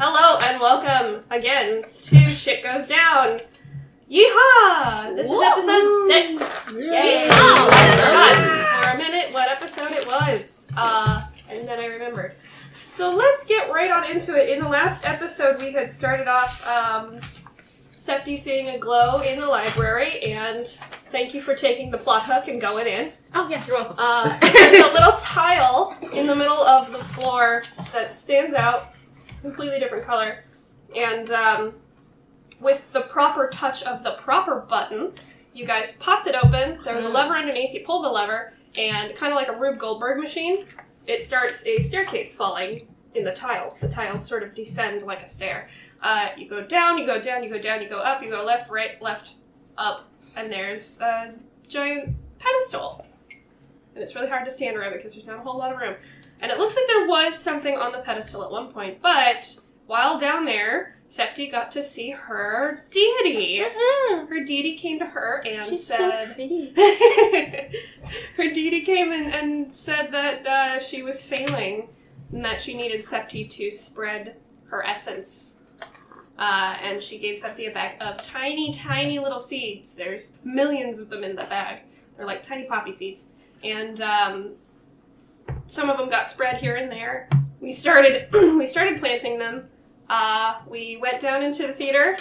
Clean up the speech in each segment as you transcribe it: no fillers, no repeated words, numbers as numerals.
Hello and welcome again to Shit Goes Down. Yeehaw! This is episode 6. Yay! I forgot for a minute what episode it was. And then I remembered. So let's get right on into it. In the last episode we had started off Septi seeing a glow in the library, and thank you for taking the plot hook and going in. Oh, yes, you're welcome. There's a little tile in the middle of the floor that stands out. It's a completely different color. And with the proper touch of the proper button, you guys popped it open. There was a lever underneath. You pull the lever, and kind of like a Rube Goldberg machine, it starts a staircase falling in the tiles. The tiles sort of descend like a stair. You go down, you go down, you go down, you go up, you go left, right, left, up, and there's a giant pedestal. And it's really hard to stand around because there's not a whole lot of room. And it looks like there was something on the pedestal at one point, but while down there, Septi got to see her deity. Her deity came to her and She's said... so pretty. Her deity came and said that she was failing and that she needed Septi to spread her essence. And she gave Septi a bag of tiny, tiny little seeds. There's millions of them in the bag. They're like tiny poppy seeds. And some of them got spread here and there. We started planting them. We went down into the theater,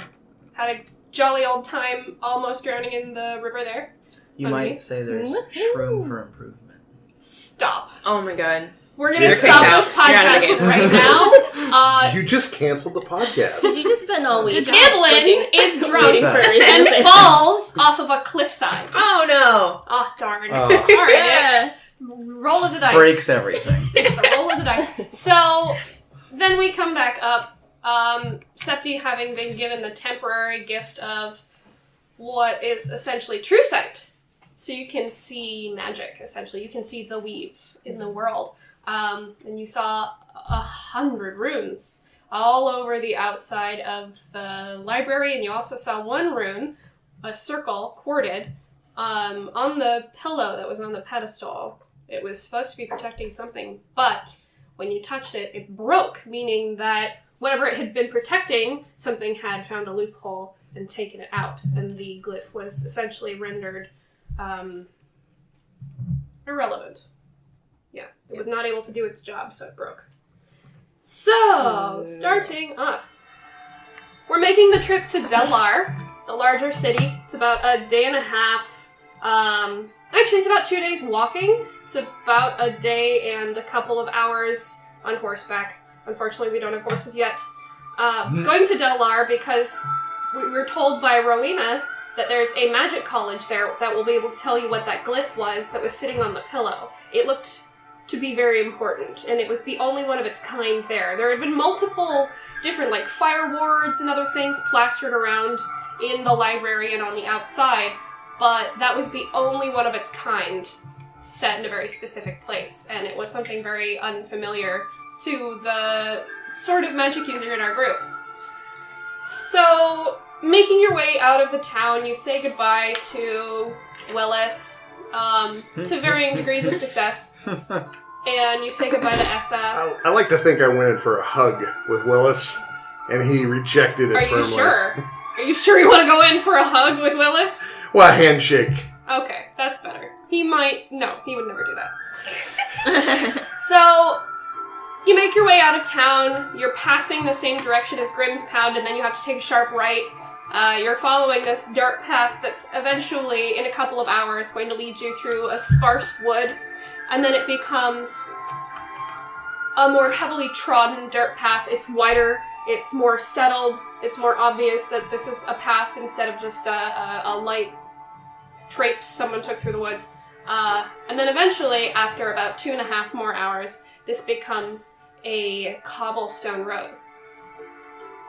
had a jolly old time almost drowning in the river there. You might say there's room for improvement. Stop. Oh my god. We're going to stop this podcast right now. You just canceled the podcast. Did you just spend all week? Evelyn is drunk Success. and falls off of a cliffside. Oh no. Oh, darn. Oh. All right. Yeah. Roll of the dice. Breaks everything. It's the roll of the dice. So, then we come back up. Septi having been given the temporary gift of what is essentially true sight. So you can see magic, essentially. You can see the weave in the world. And you saw 100 runes all over the outside of the library, and you also saw one rune, a circle, corded, on the pillow that was on the pedestal. It was supposed to be protecting something, but when you touched it, it broke, meaning that whatever it had been protecting, something had found a loophole and taken it out, and the glyph was essentially rendered irrelevant. Yeah, it was not able to do its job, so it broke. So, starting off, we're making the trip to Delar, the larger city. It's about a day and a half. Actually, it's about 2 days walking. It's about a day and a couple of hours on horseback. Unfortunately, we don't have horses yet. Going to Delar because we were told by Rowena that there's a magic college there that will be able to tell you what that glyph was that was sitting on the pillow. It looked to be very important, and it was the only one of its kind there. There had been multiple different, like, fire wards and other things plastered around in the library and on the outside, but that was the only one of its kind set in a very specific place, and it was something very unfamiliar to the sort of magic user in our group. So, making your way out of the town, you say goodbye to Willis, to varying degrees of success. And you say goodbye to Essa. I like to think I went in for a hug with Willis, and he rejected it Are firmly. you sure? Are you sure you want to go in for a hug with Willis? Well, a handshake. Okay, that's better. He would never do that. So, you make your way out of town, you're passing the same direction as Grimm's Pound, and then you have to take a sharp right. You're following this dirt path that's eventually, in a couple of hours, going to lead you through a sparse wood, and then it becomes a more heavily trodden dirt path. It's wider, it's more settled, it's more obvious that this is a path instead of just a light traipse someone took through the woods. And then eventually, after about 2.5 more hours, this becomes a cobblestone road.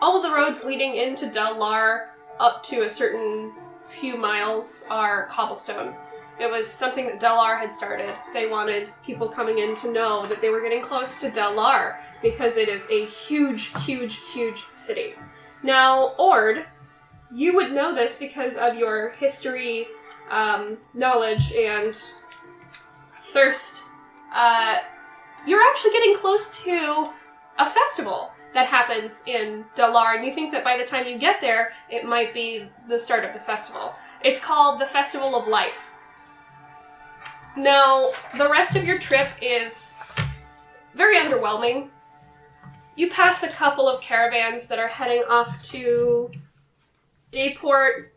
All of the roads leading into Delar up to a certain few miles are cobblestone. It was something that Delar had started. They wanted people coming in to know that they were getting close to Delar because it is a huge, huge, huge city. Now, Ord, you would know this because of your history, knowledge, and thirst. You're actually getting close to a festival that happens in Dalar, and you think that by the time you get there, it might be the start of the festival. It's called the Festival of Life. Now, the rest of your trip is very underwhelming. You pass a couple of caravans that are heading off to Dayport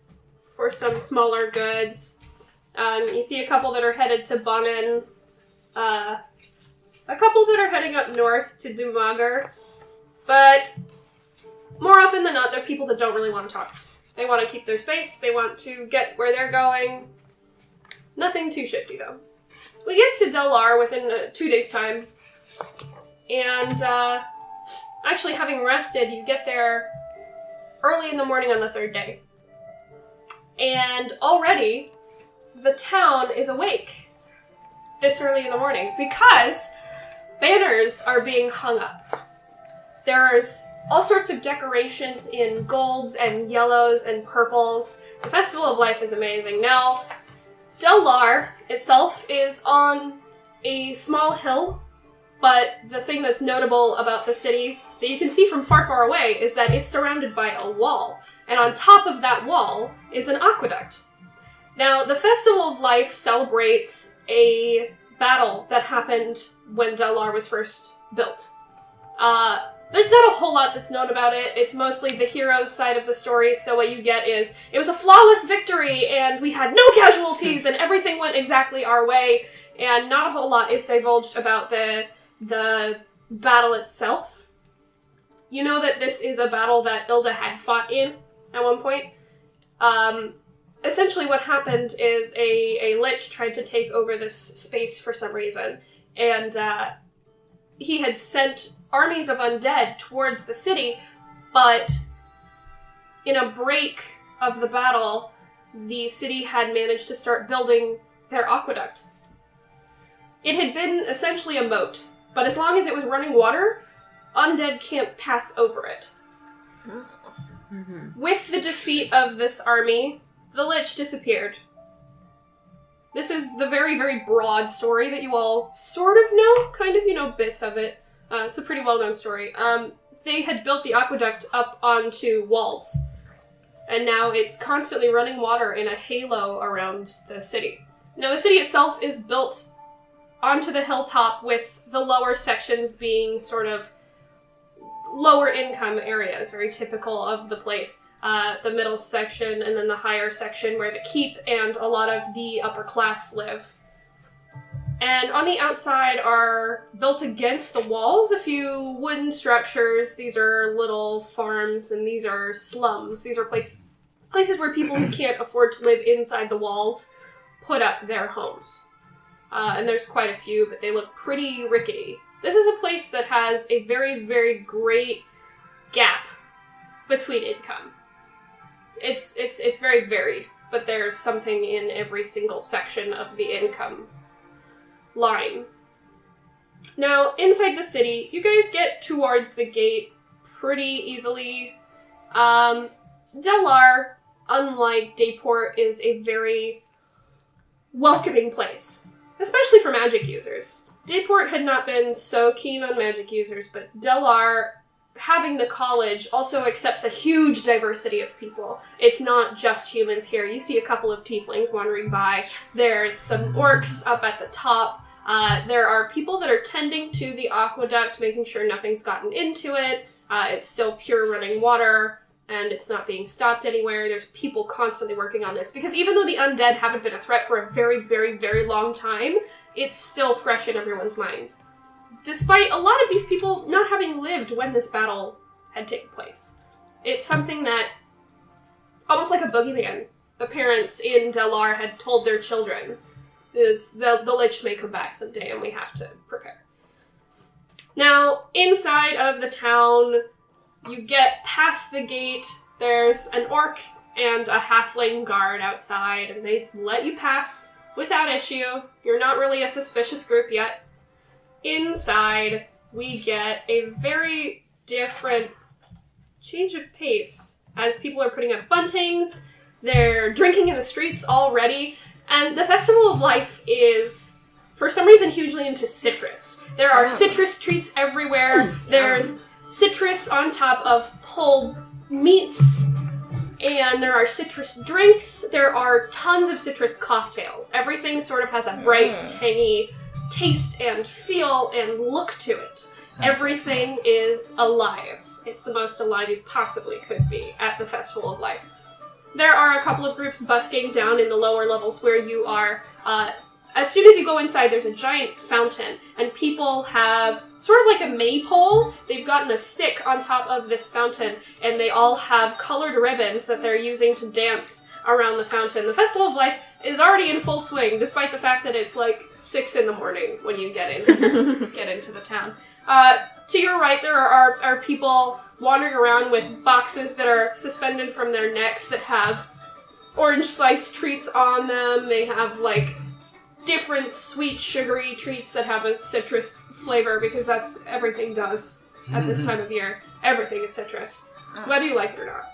for some smaller goods. You see a couple that are headed to Bonin. A couple that are heading up north to Dumagar. But more often than not, they're people that don't really want to talk. They want to keep their space. They want to get where they're going. Nothing too shifty, though. We get to Dalar within 2 days' time. And, actually, having rested, you get there early in the morning on the third day. And already, the town is awake this early in the morning because banners are being hung up. There's all sorts of decorations in golds and yellows and purples. The Festival of Life is amazing. Now, Dalar itself is on a small hill, but the thing that's notable about the city that you can see from far, far away is that it's surrounded by a wall. And on top of that wall is an aqueduct. Now, the Festival of Life celebrates a battle that happened when Dalar was first built. There's not a whole lot that's known about it. It's mostly the hero's side of the story, so what you get is, it was a flawless victory, and we had no casualties, and everything went exactly our way, and not a whole lot is divulged about the battle itself. You know that this is a battle that Ilda had fought in at one point. Essentially what happened is a lich tried to take over this space for some reason, and he had sent armies of undead towards the city, but in a break of the battle, the city had managed to start building their aqueduct. It had been essentially a moat, but as long as it was running water, undead can't pass over it. Mm-hmm. With the defeat of this army, the Lich disappeared. This is the very, very broad story that you all sort of know, kind of, you know, bits of it. It's a pretty well-known story. They had built the aqueduct up onto walls, and now it's constantly running water in a halo around the city. Now, the city itself is built onto the hilltop, with the lower sections being sort of lower income areas, very typical of the place. The middle section, and then the higher section where the keep and a lot of the upper class live. And on the outside are, built against the walls, a few wooden structures. These are little farms, and these are slums. These are places where people who can't afford to live inside the walls put up their homes. And there's quite a few, but they look pretty rickety. This is a place that has a very, very great gap between income. It's very varied, but there's something in every single section of the income line. Now, inside the city, you guys get towards the gate pretty easily. Dalar, unlike Dayport, is a very welcoming place, especially for magic users. Dayport had not been so keen on magic users, but Dalar, having the college, also accepts a huge diversity of people. It's not just humans here. You see a couple of tieflings wandering by. Yes. There's some orcs up at the top. There are people that are tending to the aqueduct, making sure nothing's gotten into it. It's still pure running water, and it's not being stopped anywhere. There's people constantly working on this, because even though the undead haven't been a threat for a very, very, very long time, it's still fresh in everyone's minds. Despite a lot of these people not having lived when this battle had taken place. It's something that, almost like a boogeyman, the parents in Dalar had told their children, is the Lich may come back someday and we have to prepare. Now, inside of the town, you get past the gate, there's an orc and a halfling guard outside, and they let you pass without issue. You're not really a suspicious group yet. Inside, we get a very different change of pace as people are putting up buntings, they're drinking in the streets already, and the Festival of Life is, for some reason, hugely into citrus. There are citrus treats everywhere. There's citrus on top of pulled meats, and there are citrus drinks. There are tons of citrus cocktails. Everything sort of has a bright, tangy taste and feel and look to it. Everything is alive. It's the most alive you possibly could be at the Festival of Life. There are a couple of groups busking down in the lower levels where you are. As soon as you go inside, there's a giant fountain, and people have sort of like a maypole. They've gotten a stick on top of this fountain, and they all have colored ribbons that they're using to dance around the fountain. The Festival of Life is already in full swing, despite the fact that it's like 6 in the morning when you get into the town. To your right, there are people wandering around with boxes that are suspended from their necks that have orange slice treats on them. They have, like, different sweet, sugary treats that have a citrus flavor, because that's everything does at this time of year. Everything is citrus, whether you like it or not.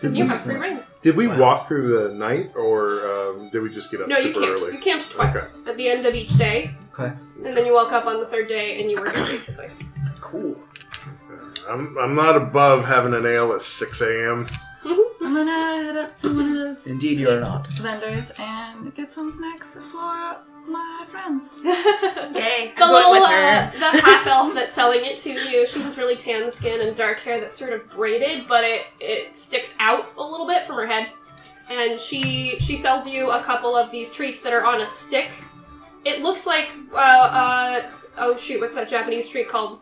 You have free reign. Did we walk through the night, or did we just get up super early? You camped twice. At the end of each day. Okay. And then you woke up on the third day and you were here, basically. Cool. I'm not above having an ale at 6 a.m. I'm gonna head up to one of those Indeed you are not. vendors and get some snacks for my friends. Yay. The I'm little, going with her. the half elf that's selling it to you, she has really tan skin and dark hair that's sort of braided, but it sticks out a little bit from her head. And she sells you a couple of these treats that are on a stick. It looks like, oh shoot, what's that Japanese treat called?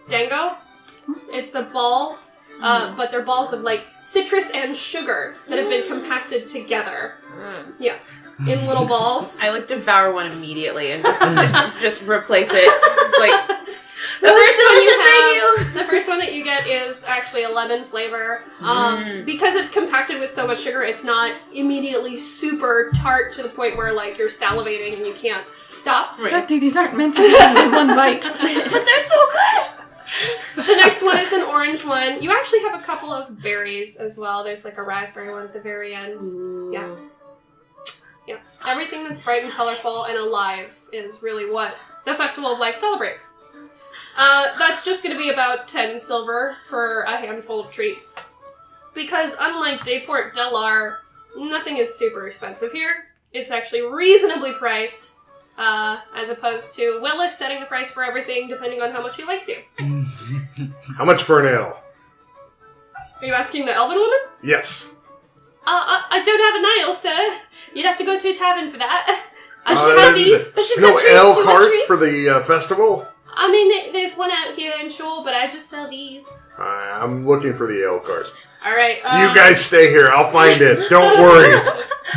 Dango? It's the balls, but they're balls of like citrus and sugar that have been compacted together. Yeah. In little balls. I would devour one immediately and just replace it. Like, The first one that you get is actually a lemon flavor. Because it's compacted with so much sugar, it's not immediately super tart to the point where like you're salivating and you can't stop. Septi, these aren't meant to be in one bite. But they're so good! The next one is an orange one. You actually have a couple of berries as well. There's like a raspberry one at the very end. Ooh. Yeah. Yeah. Everything that's bright and colorful and alive is really what the Festival of Life celebrates. That's just going to be about 10 silver for a handful of treats. Because unlike Dayport Delar, nothing is super expensive here. It's actually reasonably priced, as opposed to Willis setting the price for everything depending on how much he likes you. How much for an ale? Are you asking the elven woman? Yes. I don't have an ale, sir. You'd have to go to a tavern for that. I just Uh, have these. But she's no got treats, ale too much cart treats. for the festival? I mean, there's one out here, I'm sure, but I just sell these. I'm looking for the ale cart. Alright, You guys stay here. I'll find it. Don't worry.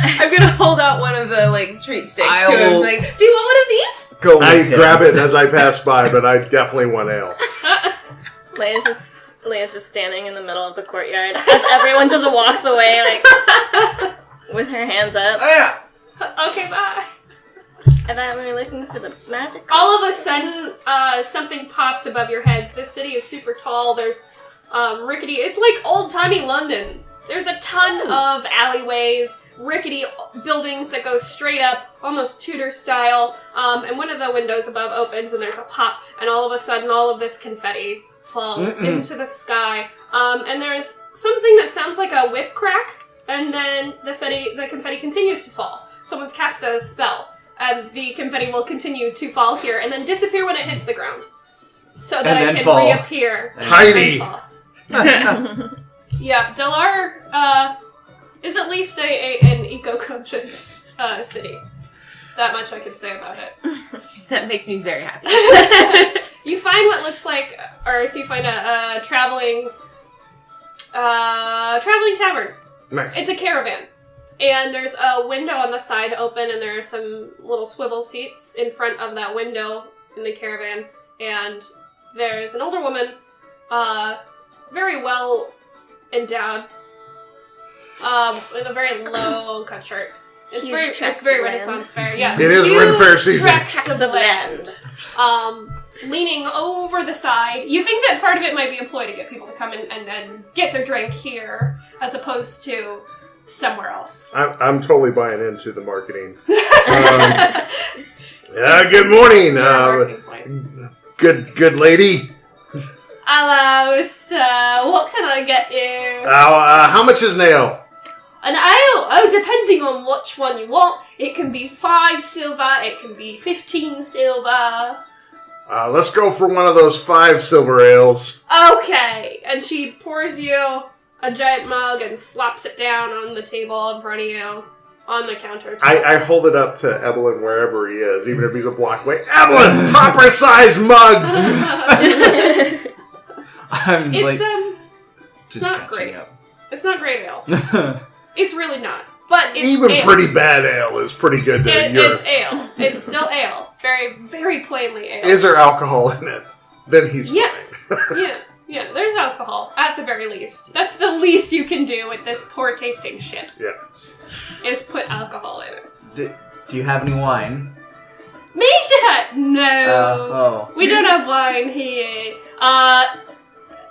I'm gonna hold out one of the, like, treat sticks I to him. will- Like, do you want one of these? Go with I him. grab it as I pass by, but I definitely want ale. Leia's just standing in the middle of the courtyard as everyone just walks away, like, with her hands up. Oh, yeah. Okay, bye. I thought we were looking for the magic. All of a sudden, something pops above your heads. This city is super tall. There's rickety... It's like old-timey London. There's a ton of alleyways, rickety buildings that go straight up, almost Tudor style, and one of the windows above opens and there's a pop, and all of a sudden all of this confetti falls into the sky. And there's something that sounds like a whip crack, and then the confetti continues to fall. Someone's cast a spell, and the confetti will continue to fall here, and then disappear when it hits the ground. So that And it then can fall. reappear. Tiny. And fall. Yeah, Delar is at least an eco-conscious city. That much I can say about it. That makes me very happy. You find what looks like, or if you find a traveling tavern. Nice. It's a caravan. And there's a window on the side open, and there are some little swivel seats in front of that window in the caravan. And there's an older woman, very well endowed, with a very low cut shirt. It's Huge very tracts very of Renaissance fair. Yeah, It is Huge Ren Fair season. tracts Tracts of land. Leaning over the side. You think that part of it might be a ploy to get people to come in and get their drink here, as opposed to somewhere else. I'm totally buying into the marketing. Good morning, Marketing point. good lady. Hello, sir. What can I get you? How much is an ale? An ale? Oh, depending on which one you want. It can be 5 silver, it can be 15 silver. Let's go for one of those 5 silver ales. Okay. And she pours you a giant mug and slaps it down on the table in front of you on the counter. I hold it up to Evelyn wherever he is, even if he's a block away. Evelyn, proper size mugs. I'm It's just not catching great. up. It's not great ale. It's really not. But it's Even ale. pretty bad ale is pretty good to It's ale. It's still ale. Very, very plainly ale. Is there alcohol in it? Then he's Yes. Yeah, there's alcohol, at the very least. That's the least you can do with this poor tasting shit. Yeah. Is put alcohol in it. Do you have any wine? Misha! No. Oh. We don't have wine here.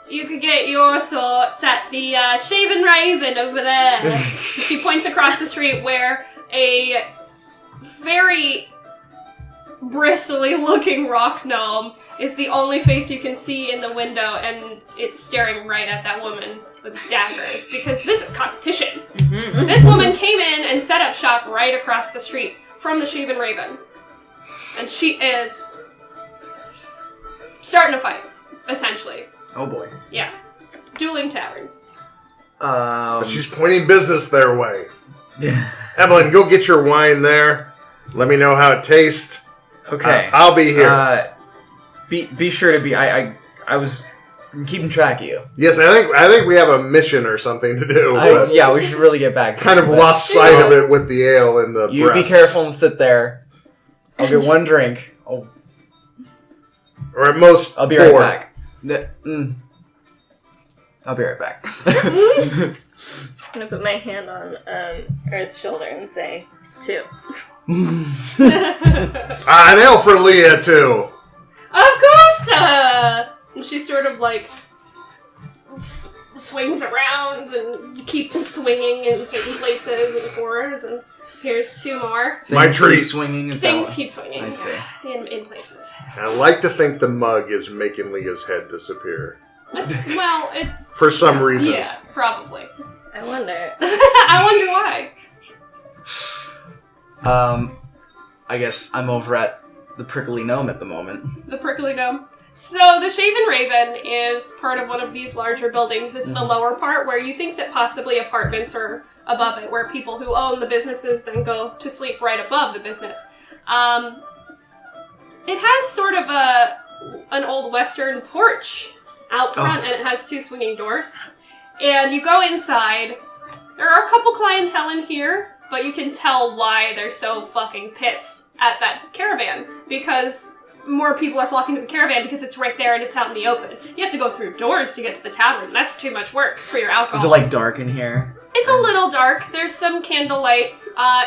You could get your sorts at the Shaven Raven over there. She points across the street where a very bristly looking rock gnome is the only face you can see in the window, and it's staring right at that woman with daggers, because this is competition. This woman came in and set up shop right across the street from the Shaven Raven. And she is starting a fight, essentially. Oh boy. Yeah. Dueling taverns. But she's pointing business their way. Evelyn, go get your wine there. Let me know how it tastes. Okay. I'll be here. Be sure to be. I was keeping track of you. Yes, I think we have a mission or something to do. but Yeah, we should really get back. kind of lost sight of it with the ale and the You breasts. be careful and sit there. I'll get one drink. Or at most, I'll be 4. right back. I'll be right back. I'm gonna put my hand on Earth's shoulder and say, 2. An ale for Leah, too. Of course, And she sort of like swings around and keeps swinging in certain places and corners, and here's 2 more. My treat. keep swinging. Is that Things one? keep swinging. I see. In places. I like to think the mug is making Leah's head disappear. Well, it's... For some reason. Yeah, probably. I wonder. I wonder why. I guess I'm over at the Prickly Gnome at the moment. The Prickly Gnome. So the Shaven Raven is part of one of these larger buildings. It's the lower part where you think that possibly apartments are above it, where people who own the businesses then go to sleep right above the business. It has sort of an old western porch out front, and it has 2 swinging doors. And you go inside. There are a couple clientele in here, but you can tell why they're so fucking pissed at that caravan, because more people are flocking to the caravan because it's right there and it's out in the open. You have to go through doors to get to the tavern. That's too much work for your alcohol. Is it like dark in here? It's a little dark. There's some candlelight.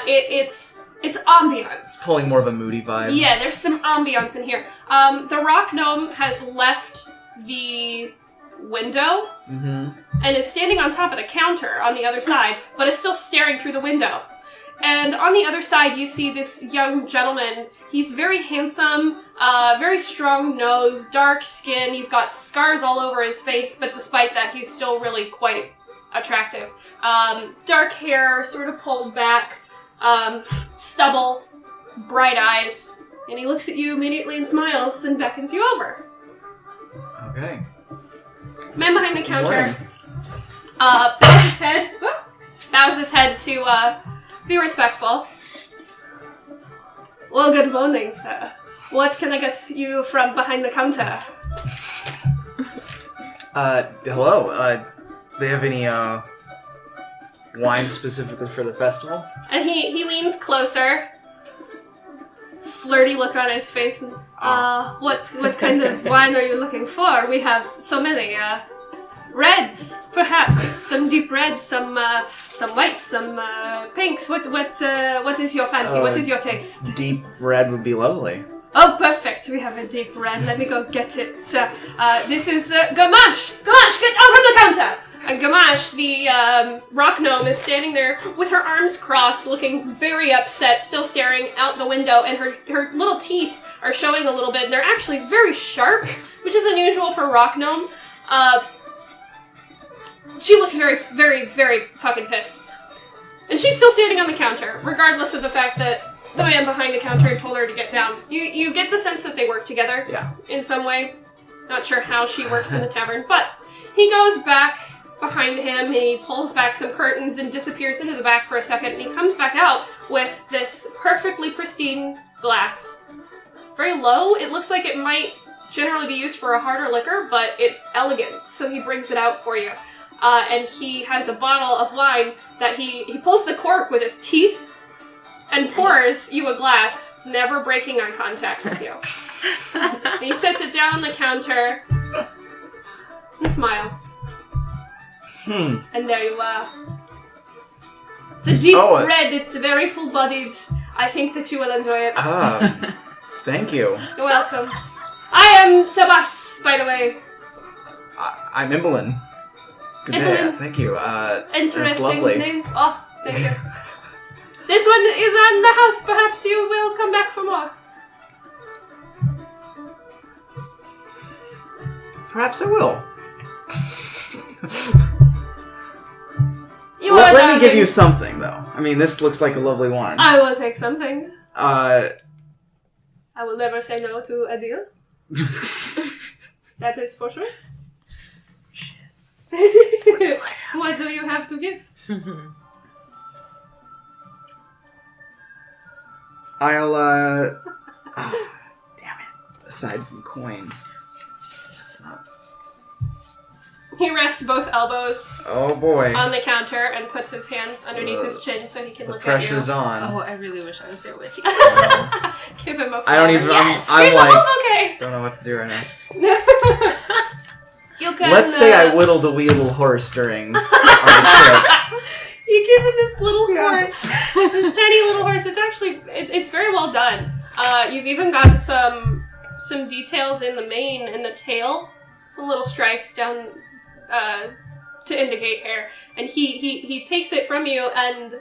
It's ambiance. Pulling more of a moody vibe. Yeah, there's some ambiance in here. The rock gnome has left the window and is standing on top of the counter on the other side, but is still staring through the window. And on the other side, you see this young gentleman. He's very handsome, very strong nose, dark skin. He's got scars all over his face, but despite that, he's still really quite attractive. Dark hair, sort of pulled back, stubble, bright eyes. And he looks at you immediately and smiles and beckons you over. Okay. Man behind the counter Morning. bows his head to be respectful. Well, good morning, sir. What can I get you from behind the counter? Hello. They have any wine specifically for the festival? And he leans closer. Flirty look on his face. And, what kind of wine are you looking for? We have so many. Reds, perhaps some deep reds, some whites, some pinks. What is your fancy? What is your taste? Deep red would be lovely. Oh, perfect. We have a deep red. Let me go get it. This is Gamache. Gamache, get out from the counter. And Gamache, the rock gnome, is standing there with her arms crossed, looking very upset, still staring out the window, and her little teeth are showing a little bit, and they're actually very sharp, which is unusual for rock gnome. She looks very, very, very fucking pissed. And she's still standing on the counter, regardless of the fact that the man behind the counter told her to get down. You get the sense that they work together in some way. Not sure how she works in the tavern, but he goes back behind him, and he pulls back some curtains and disappears into the back for a second, and he comes back out with this perfectly pristine glass. Very low. It looks like it might generally be used for a harder liquor, but it's elegant, so he brings it out for you. And he has a bottle of wine that he pulls the cork with his teeth and pours you a glass, never breaking eye contact with you. And he sets it down on the counter and smiles. And there you are. It's a deep red, it's very full-bodied. I think that you will enjoy it. Thank you. You're welcome. I am Sebas, by the way. I'm Imbolin. Good day. Imbolin. Thank you. That's Interesting lovely. name. Oh, thank you. This one is on the house. Perhaps you will come back for more. Perhaps I will. Let me give you something, though. I mean, this looks like a lovely wine. I will take something. Uh, I will never say no to a deal. That is for sure. What do you have to give? I'll, oh, damn it. Aside from coin. That's not... He rests both elbows Oh, boy. on the counter and puts his hands underneath his chin so he can The look at you. pressure's on. Oh, I really wish I was there with you. Give him a flower. I don't even... Yes. I'm Here's like... a whole bouquet. Don't know what to do right now. You can, Let's say I whittled a wee little horse during our trip. You give him this little horse, this tiny little horse. It's actually, it's very well done. You've even got some details in the mane and the tail, some little stripes down to indicate hair. And he takes it from you, and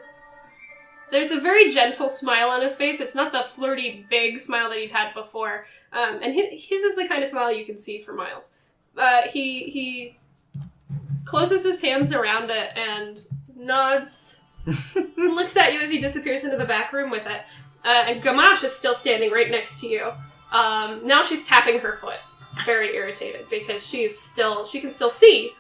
there's a very gentle smile on his face. It's not the flirty big smile that he'd had before, and his is the kind of smile you can see for miles. He closes his hands around it and nods, and looks at you as he disappears into the back room with it. And Gamache is still standing right next to you. Now she's tapping her foot, very irritated, because she can still see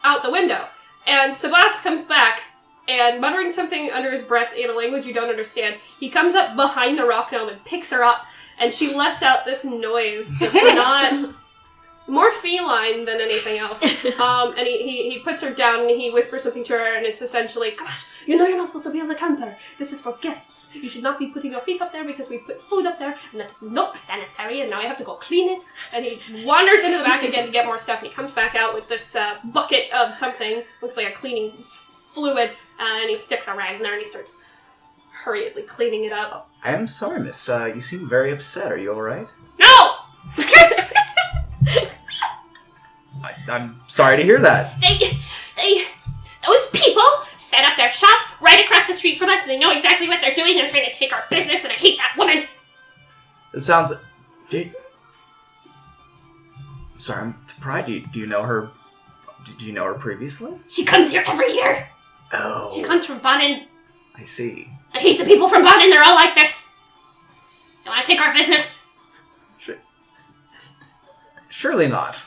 out the window. And Sebas comes back, and muttering something under his breath in a language you don't understand, he comes up behind the rock gnome and picks her up, and she lets out this noise that's not... more feline than anything else. And he puts her down and he whispers something to her, and it's essentially, gosh, you know you're not supposed to be on the counter. This is for guests. You should not be putting your feet up there because we put food up there, and that is not sanitary, and now you have to go clean it. And he wanders into the back again to get more stuff, and he comes back out with this bucket of something, looks like a cleaning fluid, and he sticks a rag in there and he starts hurriedly cleaning it up. I am sorry, miss. You seem very upset. Are you alright? No! I'm sorry to hear that. Those people set up their shop right across the street from us, and they know exactly what they're doing. They're trying to take our business, and I hate that woman. It sounds... Sorry, I'm surprised. Do you know her... Do you know her previously? She comes here every year. Oh. She comes from Bonin. I see. I hate the people from Bonin. They're all like this. They want to take our business. Surely not.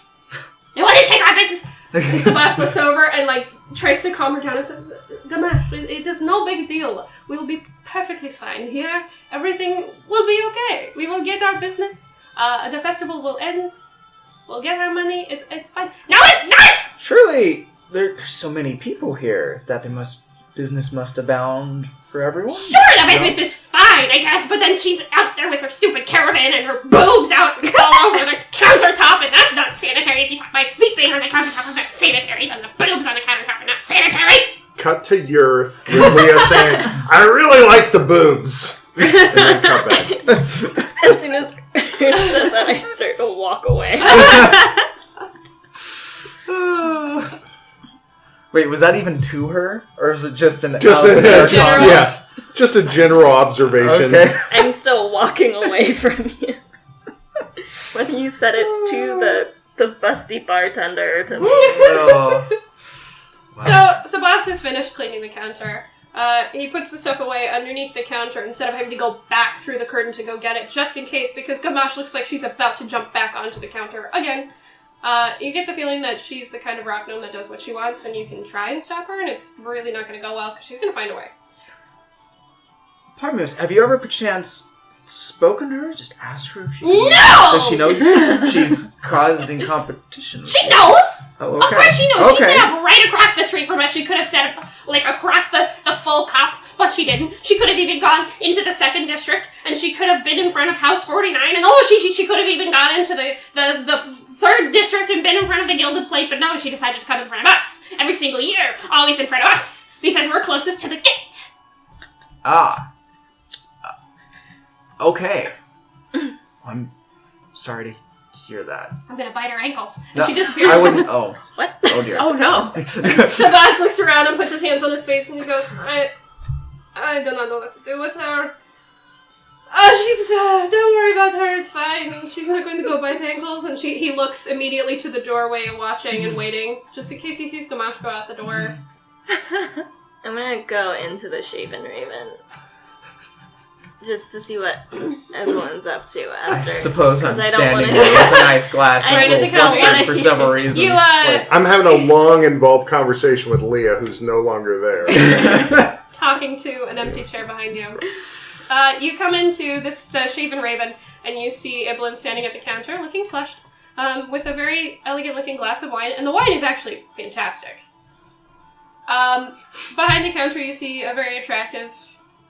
They want to take our business. And Sebas looks over and tries to calm her down and says, Gamache, it is no big deal. We will be perfectly fine here. Everything will be okay. We will get our business. The festival will end. We'll get our money. It's fine. No, it's not! Surely there's so many people here that business must abound for everyone. Sure, the business is fine, I guess, but then she's out there with her stupid caravan and her boobs out all over the countertop, and that's not sanitary. If you thought my feet being on the countertop was not sanitary, then the boobs on the countertop are not sanitary. Cut to Yurth with Leah saying, I really like the boobs. And then cut back. As soon as he says that, I start to walk away. Wait, was that even to her? Or is it just an Just out a there general- comment? just a general observation. Okay. I'm still walking away from you. Whether you said it to the busty bartender or to me. Oh. So Boss has finished cleaning the counter. He puts the stuff away underneath the counter instead of having to go back through the curtain to go get it, just in case, because Gamache looks like she's about to jump back onto the counter again. You get the feeling that she's the kind of rock gnome that does what she wants, and you can try and stop her, and it's really not going to go well, because she's going to find a way. Pardon me, miss, have you ever perchance spoken to her? Just ask her if she No! Does she know she's causing competition? She knows! Oh, Of okay. course she knows! She Okay. sat up right across the street from us. She could have sat up, like, across the full cup, but she didn't. She could have even gone into the 2nd district, and she could have been in front of House 49, and she could have even gone into the 3rd district and been in front of the Gilded Plate, but no, she decided to come in front of us. Every single year, always in front of us, because we're closest to the gate. Ah. Okay. I'm sorry to hear that. I'm gonna bite her ankles. And No, she disappears. I wouldn't. Oh. What? Oh dear. Oh no. Sabas looks around and puts his hands on his face and he goes, I do not know what to do with her. She's, don't worry about her, it's fine. She's not going to go bite ankles. And he looks immediately to the doorway, watching and waiting, just in case he sees Gamache go out the door. I'm gonna go into the Shaven Raven. Just to see what everyone's up to after. I suppose I'm 'Cause I don't standing wanna- here with a nice glass I and a think little I don't flustered wanna- for several reasons. You, Like, I'm having a long, involved conversation with Leah, who's no longer there. Talking to an empty chair behind you. You come into the Shaven Raven, and you see Ibelin standing at the counter, looking flushed, with a very elegant-looking glass of wine, and the wine is actually fantastic. Behind the counter, you see a very attractive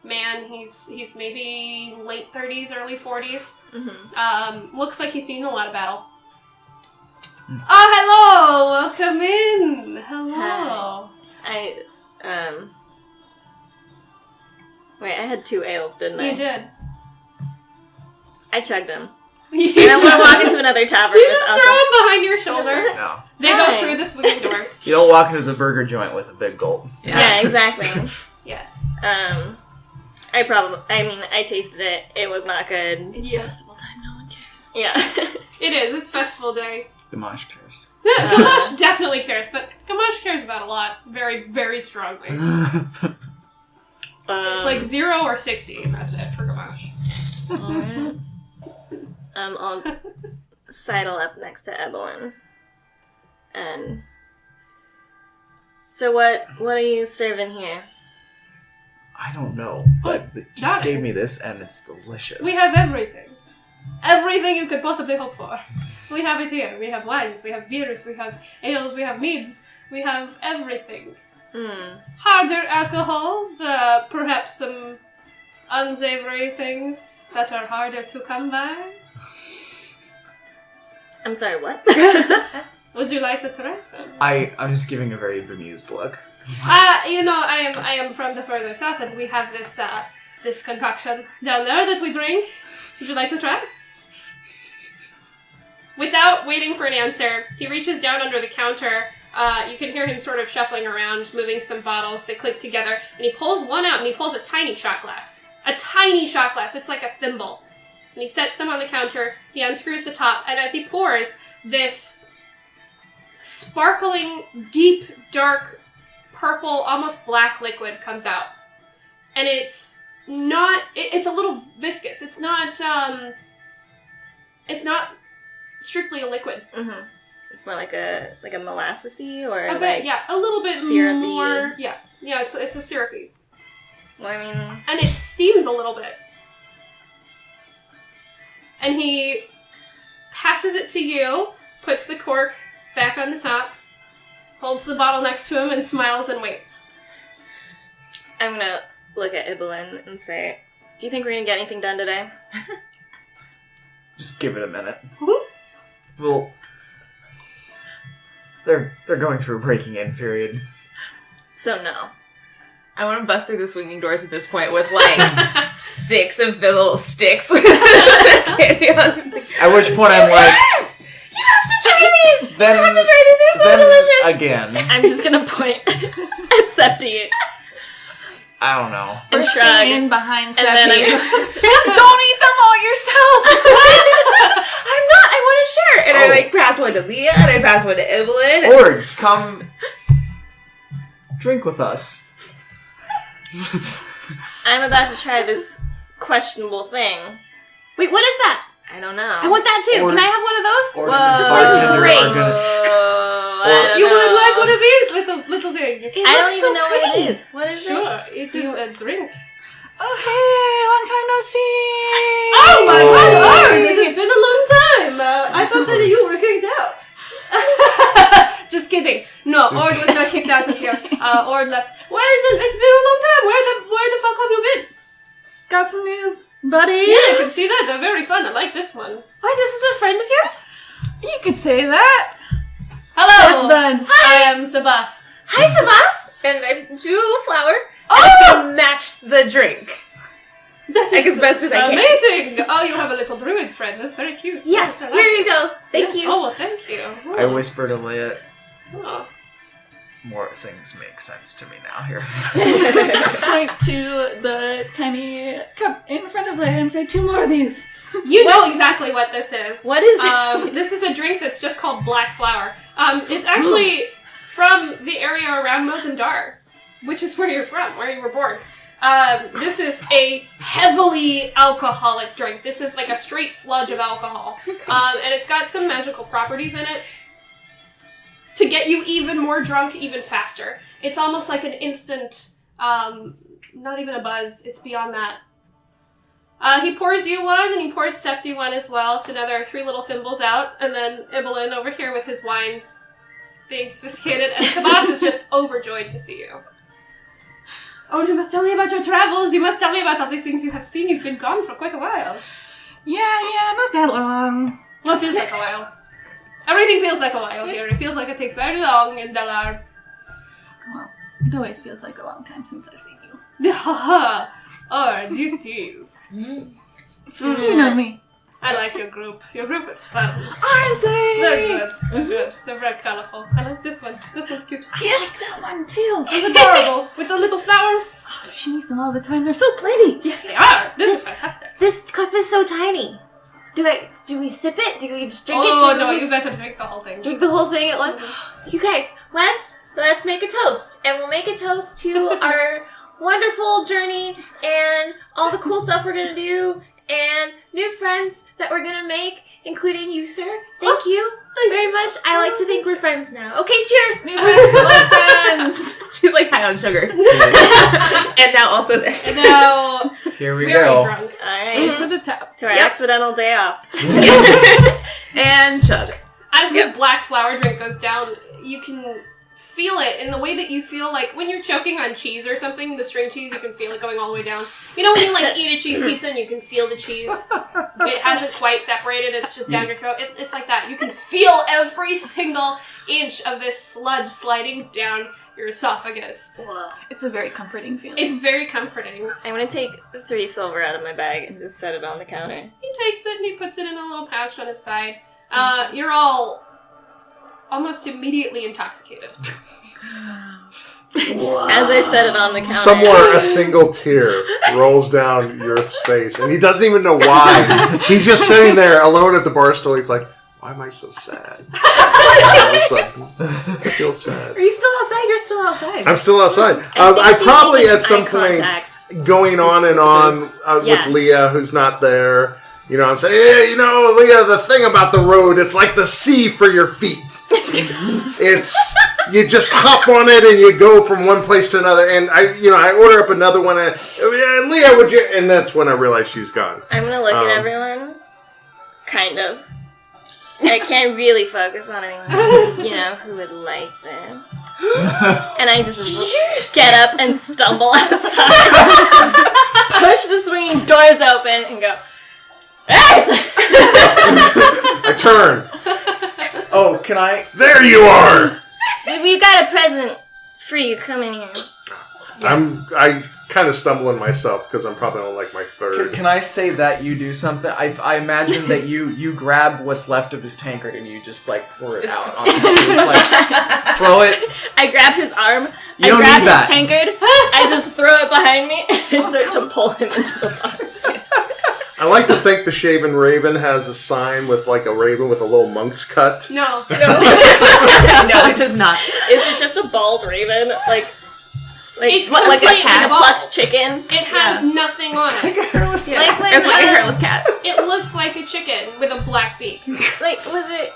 man. He's maybe late 30s, early 40s. Mm-hmm. Looks like he's seen a lot of battle. Hello! Welcome in! Hello! Wait, I had 2 ales, didn't I? You did. I chugged them. You And I'm gonna just walk into another tavern you with just throw alcohol. him behind your shoulder. no. They Why? go through the swinging doors. You don't walk into the burger joint with a big gulp. Yeah, exactly. Yes. I tasted it. It was not good. It's Yeah. festival time, no one cares. Yeah. It is. It's festival day. Gamache cares. Gamache definitely cares, but Gamache cares about a lot very, very strongly. It's like 0 or 60, and that's it for Gamache. Alright. I'll sidle up next to Evelyn. And so what are you serving here? I don't know, but they got just it. gave me this and it's delicious. We have everything. Everything you could possibly hope for. We have it here. We have wines, we have beers, we have ales, we have meads. We have everything. Harder alcohols, perhaps some unsavory things that are harder to come by. I'm sorry, what? Would you like to try some? I'm just giving a very bemused look. I am from the further south, and we have this this concoction down there that we drink. Would you like to try? Without waiting for an answer, he reaches down under the counter. You can hear him sort of shuffling around, moving some bottles. They click together, and he pulls one out, and he pulls a tiny shot glass. A tiny shot glass. It's like a thimble. And he sets them on the counter. He unscrews the top, and as he pours, this sparkling, deep, dark, purple, almost black liquid comes out. And it's not... it's a little viscous. It's not strictly a liquid. Mm-hmm. It's more like a molassesy or A like... bit, yeah. A little bit syrupy. more... Yeah, it's a syrupy. Well, I mean... And it steams a little bit. And he passes it to you, puts the cork back on the top, holds the bottle next to him, and smiles and waits. I'm gonna look at Ibelin and say, do you think we're gonna get anything done today? Just give it a minute. Mhm. Well, they're going through a breaking in period. So no. I want to bust through the swinging doors at this point with like 6 of the little sticks. At At which point I'm like, you have to try these. then, You have to try these. They're so then delicious. again. I'm just gonna point at Septi I don't know. and We're shrug. staying behind And then Seppi. Don't eat them all yourself. I'm not. I want to share. And I pass one to Leah, and I pass one to Evelyn. Or come drink with us. I'm about to try this questionable thing. Wait, what is that? I don't know. I want that too. Or- Can I have one of those? Or This place is bartender great. are gonna- I don't You know. would like one of these little thing. It I don't looks even so know pretty. what it is. What is it? Sure, it is a drink. Oh, hey, long time no see. Oh my God, Ard! It has been a long time. I thought that you were kicked out. Just kidding. No, Ord was not kicked out of here. Ord left. Why is it? It's been a long time. Where the fuck have you been? Got some new buddies. Yeah, I can see that. They're very fun. I like this one. Wait, this is a friend of yours? You could say that. Hello. Best buds. I am Sebas. Hi, Sebas. And I do a little flower. Oh! And it's gonna match the drink. That Like, is as best as I can. amazing. Oh, you have a little druid friend. That's very cute. Yes, I like here it. you go. Thank Yeah. you. Oh, well, thank you. Oh. I whisper to Leia, Oh. more things make sense to me now here. Point to the tiny cup in front of Leia and say 2 more of these. You know exactly what this is. What is it? This is a drink that's just called Black Flower. It's actually from the area around Mozambique, which is where you're from, where you were born. This is a heavily alcoholic drink. This is like a straight sludge of alcohol. And it's got some magical properties in it to get you even more drunk, even faster. It's almost like an instant, not even a buzz, it's beyond that. He pours you one, and he pours Septi one as well, so now there are 3 little thimbles out, and then Ibelin over here with his wine being sophisticated, and Sebas is just overjoyed to see you. Oh, you must tell me about your travels, you must tell me about all the things you have seen, you've been gone for quite a while. Yeah, not that long. Well, it feels like a while. Everything feels like a while here, it feels like it takes very long in Dalar. Well, it always feels like a long time since I've seen you. Haha, oh, you tease. You know me. I like your group is fun. Aren't they? They're good. They're good. They're very colorful. I like this one. This one's cute. I like that one too. It's adorable. With the little flowers. She makes them all the time. They're so pretty. Yes, they are. This is fantastic. This cup is so tiny. Do we sip it? Do we just drink Oh, it? no, you better drink the whole thing. Drink the whole thing at once? You guys, let's make a toast. And we'll make a toast to our wonderful journey and all the cool stuff we're gonna do and new friends that we're gonna make, including you, sir. Thank you very much. I like to think we're friends now. Okay, cheers! New friends, old friends. She's like high on sugar. And now also this. Now, Here we very go. drunk. Alright. To the top. To our Yep. accidental day off. And chug. As this black flower drink goes down, you can feel it in the way that you feel like when you're choking on cheese or something, the string cheese, you can feel it going all the way down. You know when you like eat a cheese pizza and you can feel the cheese? It hasn't quite separated, it's just down your throat. It's like that. You can feel every single inch of this sludge sliding down your esophagus. Whoa. It's a very comforting feeling. It's very comforting. I'm gonna take 3 silver out of my bag and just set it on the counter. He takes it and he puts it in a little pouch on his side. You're all almost immediately intoxicated. As I set it on the counter. Somewhere a single tear rolls down Yurth's face, and he doesn't even know why. He's just sitting there alone at the bar stool. He's like, why am I so sad? I was like, I feel sad. Are you still outside? You're still outside. I'm still outside. think I he's probably making at some eye point contact. going on and on Yeah. with Leah, who's not there. You know, I'm saying, hey, you know, Leah, the thing about the road, it's like the sea for your feet. It's, you just hop on it and you go from one place to another. And I order up another one and, Leah, would you? And that's when I realize she's gone. I'm gonna look at everyone. Kind of. I can't really focus on anyone, who would like this. And I just get up and stumble outside, push the swinging doors open, and go, hey! I turn. Oh, can I? There you are. We got a present for you. Come in here. I kind of stumbling myself because I'm probably on like my third. Can I say that you do something? I imagine that you grab what's left of his tankard and you just like pour it out on his face, like throw it. I grab his arm. You don't grab need that. his tankard. I just throw it behind me. And I start to pull him into the bar. I like to think the Shaven Raven has a sign with like a raven with a little monk's cut. No. No, it does not. Is it just a bald raven? Like It's what, like a completely cat? bald. plucked chicken? It has nothing on it. Like a hairless cat. Like when It's like a hairless cat. It looks like a chicken with a black beak. Like, was it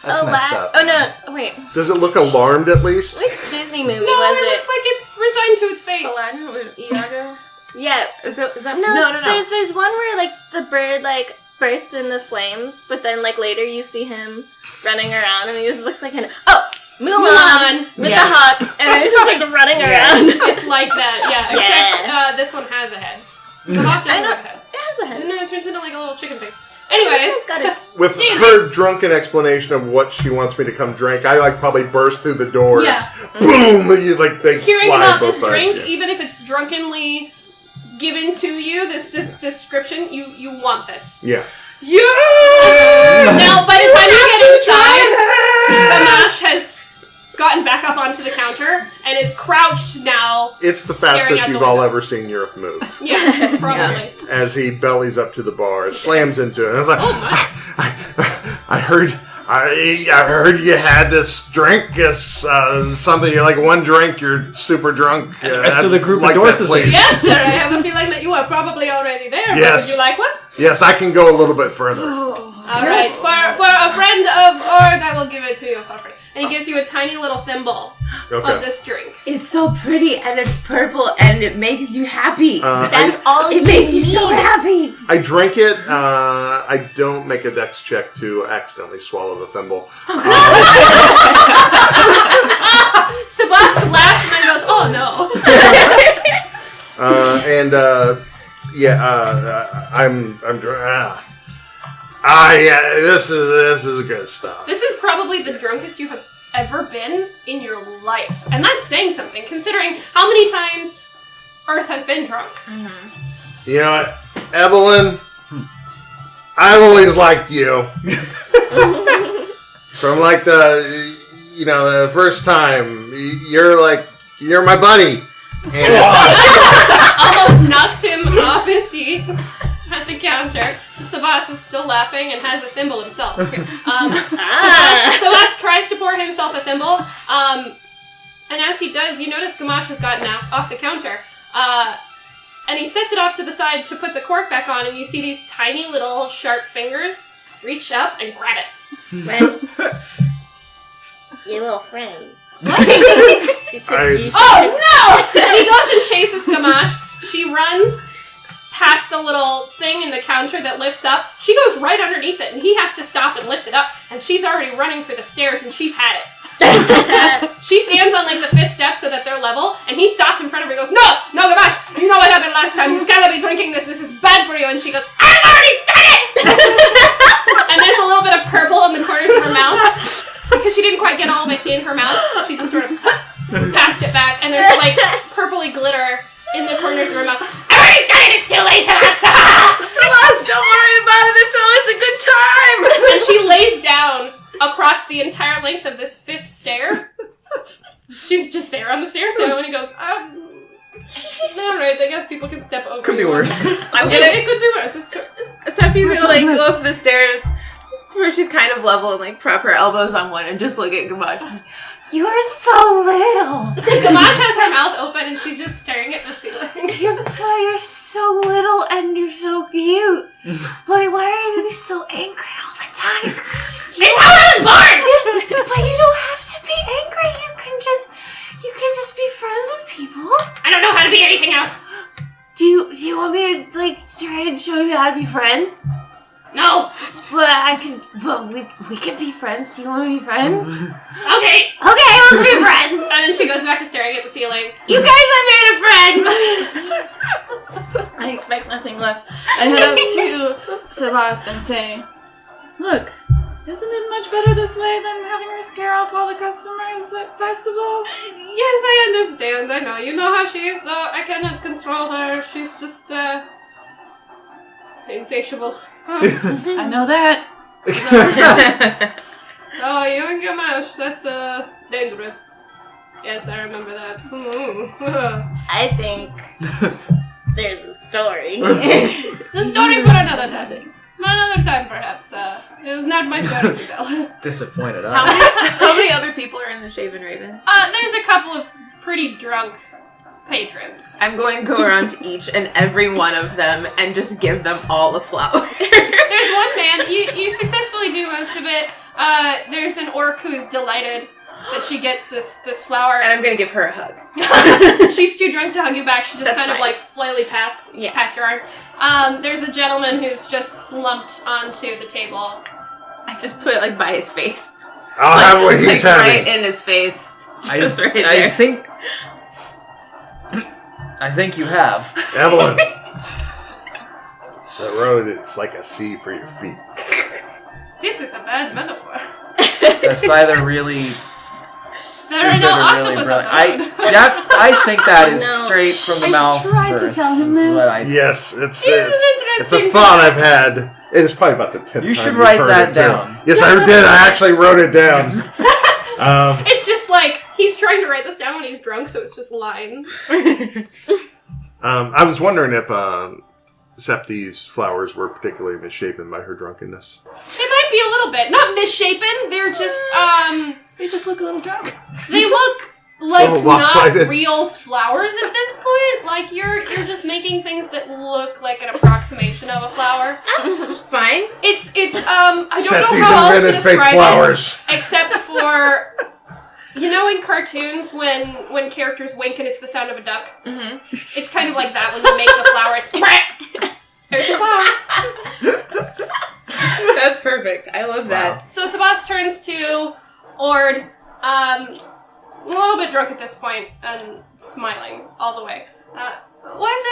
That's messed up. Oh no, wait. Does it look alarmed at least? Which Disney movie No, was it it? looks like it's resigned to its fate. Aladdin with Iago. Yeah. Is that No. There's one where like the bird like bursts into flames, but then like later you see him running around and he just looks like Mulan with Yes. the hawk, and it just starts running around. It's like that, yeah. Except this one has a head. The hawk doesn't have a head. It has a head. No, it turns into like a little chicken thing. Anyways, It's got its With Daisy. her drunken explanation of what she wants me to come drink, I like probably burst through the doors. Yeah. Boom! You, like they hearing fly about both this sides, drink, yeah. even if it's drunkenly given to you, this description, you want this. Yeah. Now, by the time you get inside, Gamash has gotten back up onto the counter and is crouched now. It's the Staring fastest at the you've all window. ever seen Europe move. Yeah, probably. As he bellies up to the bar, slams into it. And I was like, Oh my. I heard you had this drink. It's something. You're like one drink, you're super drunk. And the rest of the group like endorses that, please. it. Yes, sir. I have a feeling that you are probably already there. But Yes. would you like one? Yes, I can go a little bit further. All right. For a friend of Ord, I will give it to you for free. And he gives you a tiny little thimble Okay. of this drink. It's so pretty and it's purple and it makes you happy. That's all It makes you so happy. I drink it. I don't make a dex check to accidentally swallow the thimble. Sebastian laughs and then goes, "Oh no." I'm drunk. This is good stuff. This is probably the drunkest you have ever been in your life. And that's saying something, considering how many times Earth has been drunk. You know what, Evelyn? I've always liked you. From like the first time, you're my buddy. And Almost knocks him off his seat at the counter. Sabas is still laughing and has the thimble himself. Sabas tries to pour himself a thimble, and as he does, you notice Gamash has gotten off the counter, and he sets it off to the side to put the cork back on, and you see these tiny little sharp fingers reach up and grab it. your little friend. She took I- you. Oh no! And he goes and chases Gamash. She runs past the little thing in the counter that lifts up. She goes right underneath it, and he has to stop and lift it up. And she's already running for the stairs, and she's had it. She stands on like the 5th step so that they're level, and he stops in front of her and goes, No, Gamash, you know what happened last time. You gotta be drinking this. This is bad for you. And she goes, I've already done it! And there's a little bit of purple in the corners of her mouth. Because she didn't quite get all of it in her mouth, she just sort of passed it back, and there's like purpley glitter in the corners of her mouth. I've already done it! It's too late, Celeste! Celeste, don't worry about it. It's always a good time. And she lays down across the entire length of this 5th stair. She's just there on the stairs now, and he goes, alright, I guess people can step over Could be you. worse. It could be worse, it's true. Seppi's gonna like go up the stairs to where she's kind of level and like prop her elbows on one and just look at Gamash. You're so little. Gamash has her mouth open, and she's just staring at the ceiling. You're so little and you're so cute. But why are you so angry all the time? It's how I was born! But you don't have to be angry. You can just be friends with people. I don't know how to be anything else. Do you want me to like try and show you how to be friends? No. But we can be friends. Do you want to be friends? Okay. Okay, let's be friends. And then she goes back to staring at the ceiling. You guys have made a friend. I expect nothing less. I head up to Sebas and say, Look, isn't it much better this way than having her scare off off all the customers at festival? Yes, I understand. I know. You know how she is, though. I cannot control her. She's just, insatiable. I know that. Oh, you and Gamash. That's, dangerous. Yes, I remember that. I think there's a story. The story for another time. Another time, perhaps. It was not my story to tell. Disappointed. How many other people are in the Shaven Raven? There's a couple of pretty drunk patrons. I'm going to go around to each and every one of them and just give them all a flower. There's one man. You successfully do most of it. There's an orc who's delighted that she gets this flower. And I'm going to give her a hug. She's too drunk to hug you back. She just That's kind of fine. like flaily pats your arm. There's a gentleman who's just slumped onto the table. I just put it like by his face. I'll have what he's like, having. right in his face. Just right there. I think you have. Evelyn. That road, it's like a sea for your feet. This is a bad metaphor. That's either really There are stupid no or octopus really on the brilliant. road. I think that is No. straight from the I mouth. tried to first, tell him is this. what I- Yes, it's He's an it's a interesting thought guy. I've had. It is probably about the 10th You time should you've write heard that it, too. down. Yes, I did. I actually wrote it down. It's just like he's trying to write this down when he's drunk, so it's just lines. I was wondering if Septi's flowers were particularly misshapen by her drunkenness. They might be a little bit, not misshapen. They're just They just look a little drunk. they look like Oh, not lopsided. real flowers at this point. Like you're just making things that look like an approximation of a flower. It's fine. It's I don't know Septi's how else to invented fake describe flowers. it except for you know in cartoons when characters wink and it's the sound of a duck. Mm-hmm. It's kind of like that when you make the flower. It's there's a flower. That's perfect. I love that. So Sabas turns to Ord, a little bit drunk at this point and smiling all the way. What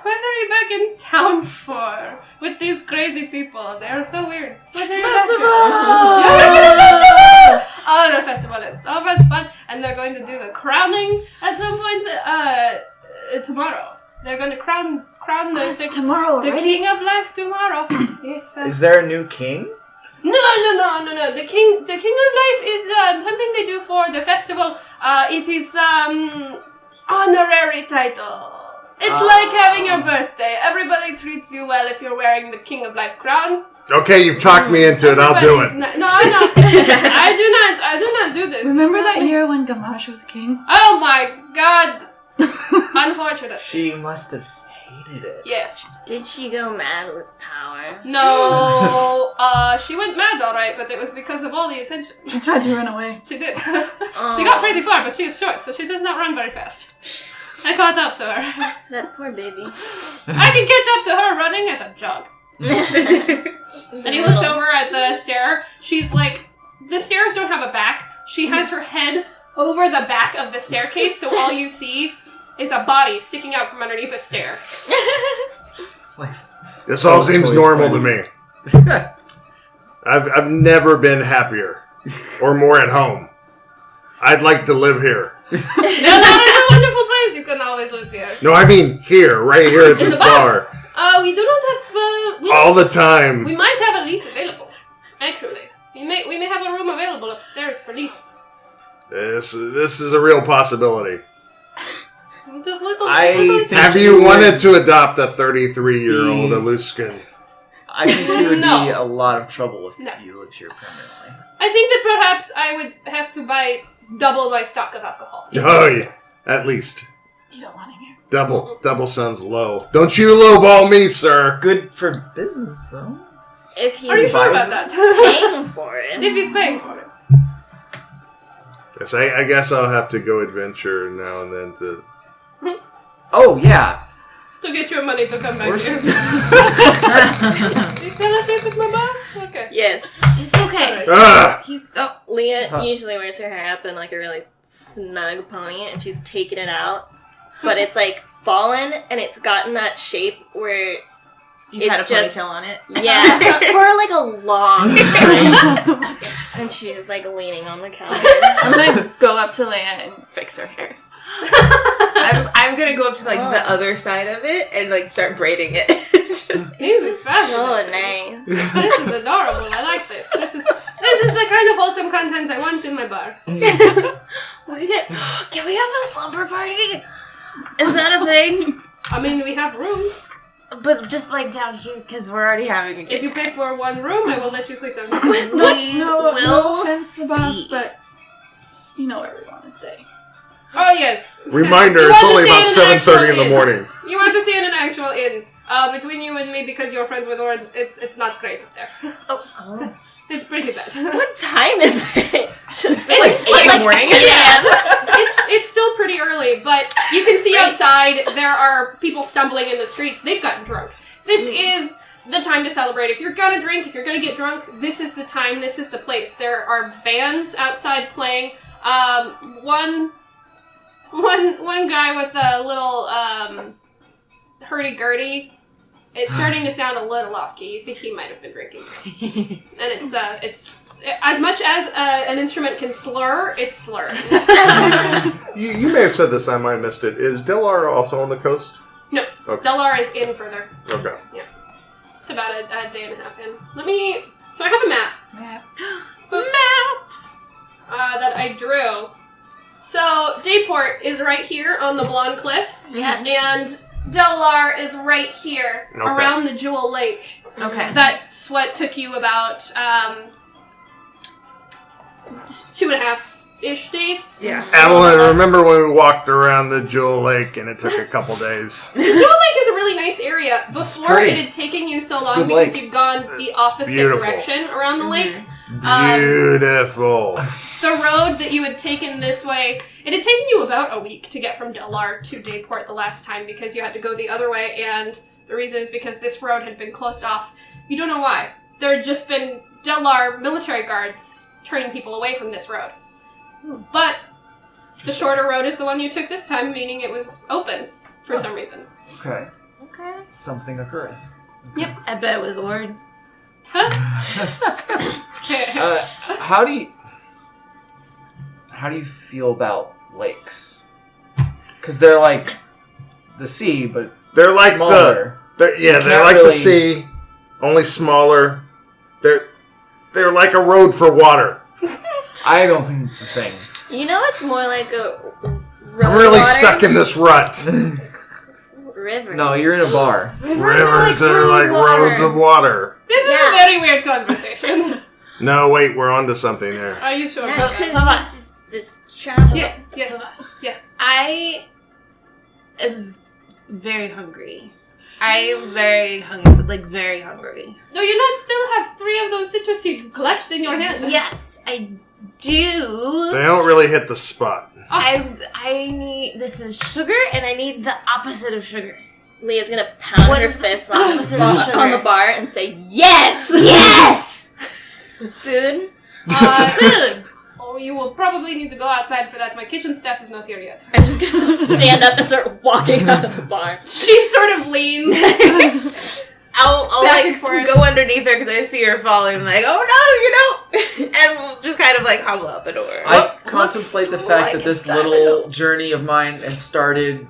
are you back in town for with these crazy people? They are so weird. What are you back for? You're back at the festival! Oh, the festival is so much fun, and they're going to do the crowning at some point tomorrow. They're going to crown the Tomorrow, the king of life tomorrow. Yes. Is there a new king? No. The king of life is something they do for the festival. It is honorary title. It's like having your birthday. Everybody treats you well if you're wearing the king of life crown. Okay, you've talked me into it. I'll do it. No, I'm not. I do not do this. Remember It's that not- year when Gamash was king? Oh my god. Unfortunate. She must have hated it. Yes. Did she go mad with power? No. She went mad, all right, but it was because of all the attention. She tried to run away. She did. She got pretty far, but she is short, so she does not run very fast. I caught up to her. That poor baby. I can catch up to her running at a jog. And he looks over at the stair. She's like, the stairs don't have a back. She has her head over the back of the staircase, so all you see is a body sticking out from underneath a stair. This all Toy seems Story. normal to me. I've never been happier or more at home. I'd like to live here. That is a wonderful place. You can always live here. No, I mean here, right here at In this the bar. bar. We do not have. All the time. We might have a lease available. Actually, we may have a room available upstairs for lease. This is a real possibility. Just little. I think Have you wanted to adopt a 33-year-old Aluskan? I think you would No. be a lot of trouble if No. you lived here permanently. I think that perhaps I would have to buy double my stock of alcohol. Oh, yeah. At least. You don't want him here. Double sounds low. Don't you lowball me, sir. Good for business, though. If Are you he's sure about that? paying for it. If he's paying for it. Yes, I guess I'll have to go adventure now and then to... Oh, yeah. To get your money to come back We're here. You fell asleep with my mom? Okay. Yes. It's okay. Ah! Leah usually wears her hair up in like a really snug pony and she's taken it out. But it's like fallen and it's gotten that shape where You had a It's just- ponytail on it. Yeah, for like a long time. And she's like leaning on the counter. I'm gonna go up to Leia and fix her hair. I'm gonna go up to like the other side of it and like start braiding it. Just This is So fascinating. nice. This is adorable. I like this. This is the kind of wholesome content I want in my bar. can we have a slumber party? Is that a thing? I mean, we have rooms. But just like down here, because we're already having a good If you pay for one room, I will let you sleep down. We No will offense, boss, see. but you know where we want to stay. Oh yes. Reminder: You it's want to only stay about in an 7:30 in actual the inn. morning. You want to stay in an actual inn. Between you and me, because you're friends with lords, it's not great up there. Oh. It's pretty bad. What time is it? It's like 8 in the morning. Yeah. It's still pretty early, but you can see outside there are people stumbling in the streets. They've gotten drunk. This is the time to celebrate. If you're gonna drink, if you're gonna get drunk, this is the time, this is the place. There are bands outside playing. One guy with a little hurdy-gurdy. It's starting to sound a little off-key. You think he might have been drinking too. And it's as much as an instrument can slur, it's slurring. You may have said this, I might have missed it. Is Delar also on the coast? No. Okay. Delar is in further. Okay. It's about a day and a half in. So I have a map. Maps! That I drew. So, Dayport is right here on the Blonde Cliffs. Yes. And Delar is right here, Okay. around the Jewel Lake. Okay. That's what took you about 2.5-ish days. Yeah. Adeline, remember when we walked around the Jewel Lake and it took a couple days? The Jewel Lake is a really nice area. Before pretty. it had taken you so It's a long good because lake. you'd gone the opposite beautiful. direction around the lake. Beautiful. The road that you had taken this way, it had taken you about a week to get from Delar to Dayport the last time because you had to go the other way, and the reason is because this road had been closed off. You don't know why. There had just been Delar military guards turning people away from this road. But the shorter road is the one you took this time, meaning it was open for some reason. Okay. Okay. Something occurreth. I bet it was Ord. How do you feel about lakes? Because they're like the sea, but it's They're like smaller. They're can't like really- the sea, only smaller. They're like a road for water. I don't think it's a thing. You know, it's more like a road I'm really water? stuck in this rut. River. No, you're in a bar. Rivers are like roads of water. This is Yeah. a very weird conversation. No, wait, we're onto something here. Are you sure? So, Okay. Savas. This travel. Yes, yes, Savas. yes. I am very hungry. I am very hungry, like very hungry. Do you not still have 3 of those citrus seeds clutched in your hand? Yes, I do. They don't really hit the spot. I need, this is sugar, and I need the opposite of sugar. Leah's gonna pound What her is the fist on opposite of sugar? the bar and say, yes! Yes! Food? Food! Oh, you will probably need to go outside for that. My kitchen staff is not here yet. I'm just gonna stand up and start walking out of the bar. She sort of leans. I'll Back like and forth. go underneath her because I see her falling. I'm like, oh no, and we'll just kind of like hobble out the door. I contemplate the fact like that this it's time to little journey of mine and started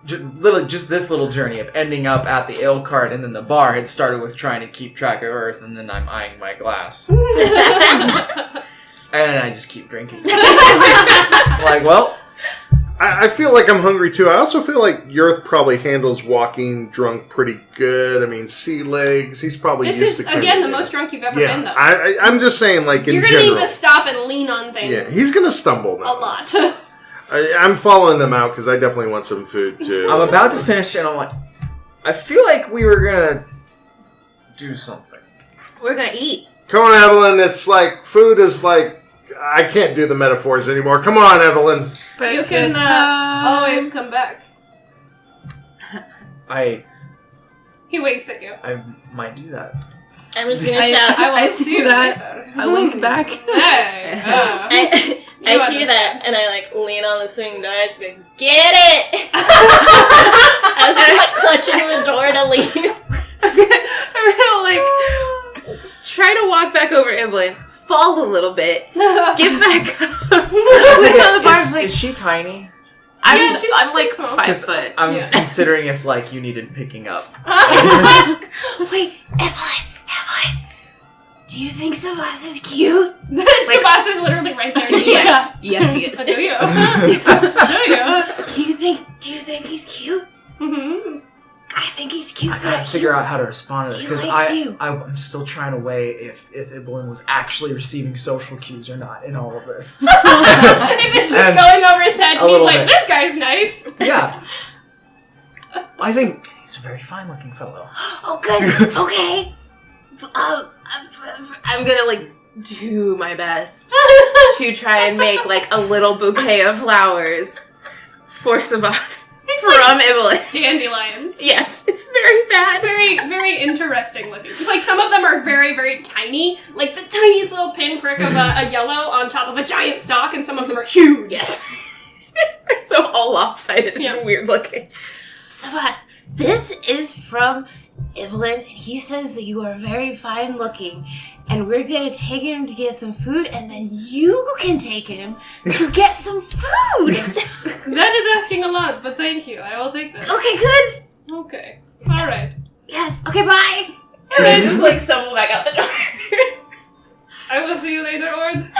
just this little journey of ending up at the ale cart and then the bar had started with trying to keep track of Earth, and then I'm eyeing my glass. And I just keep drinking. Like, well, I feel like I'm hungry too. I also feel like Yurth probably handles walking drunk pretty good. I mean, sea legs. He's probably This used is, to kind again, of, the most drunk you've ever Yeah, been, though. I'm just saying, like in You're gonna general. need to stop and lean on things. Yeah, he's gonna stumble a now. lot. I'm following them out because I definitely want some food too. I'm about to finish and I'm like, I feel like we were gonna do something. We're gonna eat. Come on, Evelyn. It's like food is like I can't do the metaphors anymore. Come on, Evelyn. You can always come back. He winks at you. I might do that. I'm just gonna shout. I will I see that. later. I wink back. Hey! I You hear that understand. and I like lean on the swing door. I just go, get it! I was like clutching the door to leave. I'm gonna like try to walk back over to Evelyn, fall a little bit, get back up. On the bar, Is she tiny? I'm like cool. 5 foot. I'm Yeah. just considering if like you needed picking up. Wait, Evelyn, do you think Sebas is cute? Sebas is literally right there. Yes, yes, he is. Do you? Do you? Do you think he's cute? Mm-hmm. I think he's cute. I gotta figure out how to respond to this He because likes you. I'm still trying to weigh if Ibelin was actually receiving social cues or not in all of this. If it's just And going over his head, a and he's little like, bit. "This guy's nice." Yeah, I think he's a very fine-looking fellow. Oh, good. Okay. I'm gonna like do my best to try and make like a little bouquet of flowers for Sebas from Evelyn. Dandelions. Yes, it's very bad. Very, very interesting looking. Like, some of them are very, very tiny. Like, the tiniest little pinprick of a yellow on top of a giant stalk, and some of them are huge. Yes. They're so all lopsided Yeah. and weird looking. Sebas, this is from Evelyn. He says that you are very fine looking, and we're gonna take him to get some food, and then you can take him to get some food. That is asking a lot, but thank you. I will take that. Okay, good. Okay. Alright. Yes. Okay, bye. And I just like stumble back out the door. I will see you later, Ord.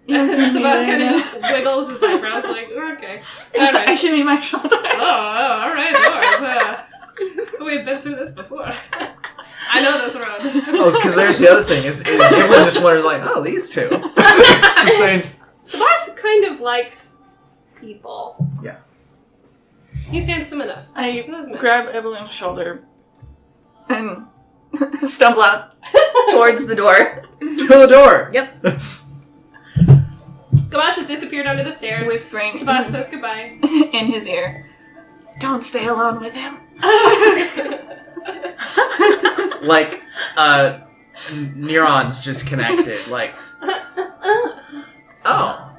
Yes, And see you Sebas kind of later. just wiggles his eyebrows like, okay. I Alright. shimmy my shoulders. Alright, Ord. We've been through this before. I know this road. Oh, because there's the other thing is Ibelin just wonders like, oh, these two. Insane. Sebas kind of likes people. Yeah. He's handsome enough. I Doesn't matter. grab Evelyn's shoulder and stumble out towards the door. To the door. Yep. Gamash has disappeared under the stairs. Whispering Sebas says goodbye. in his ear. Don't stay alone with him. Like, neurons just connected. Like, oh.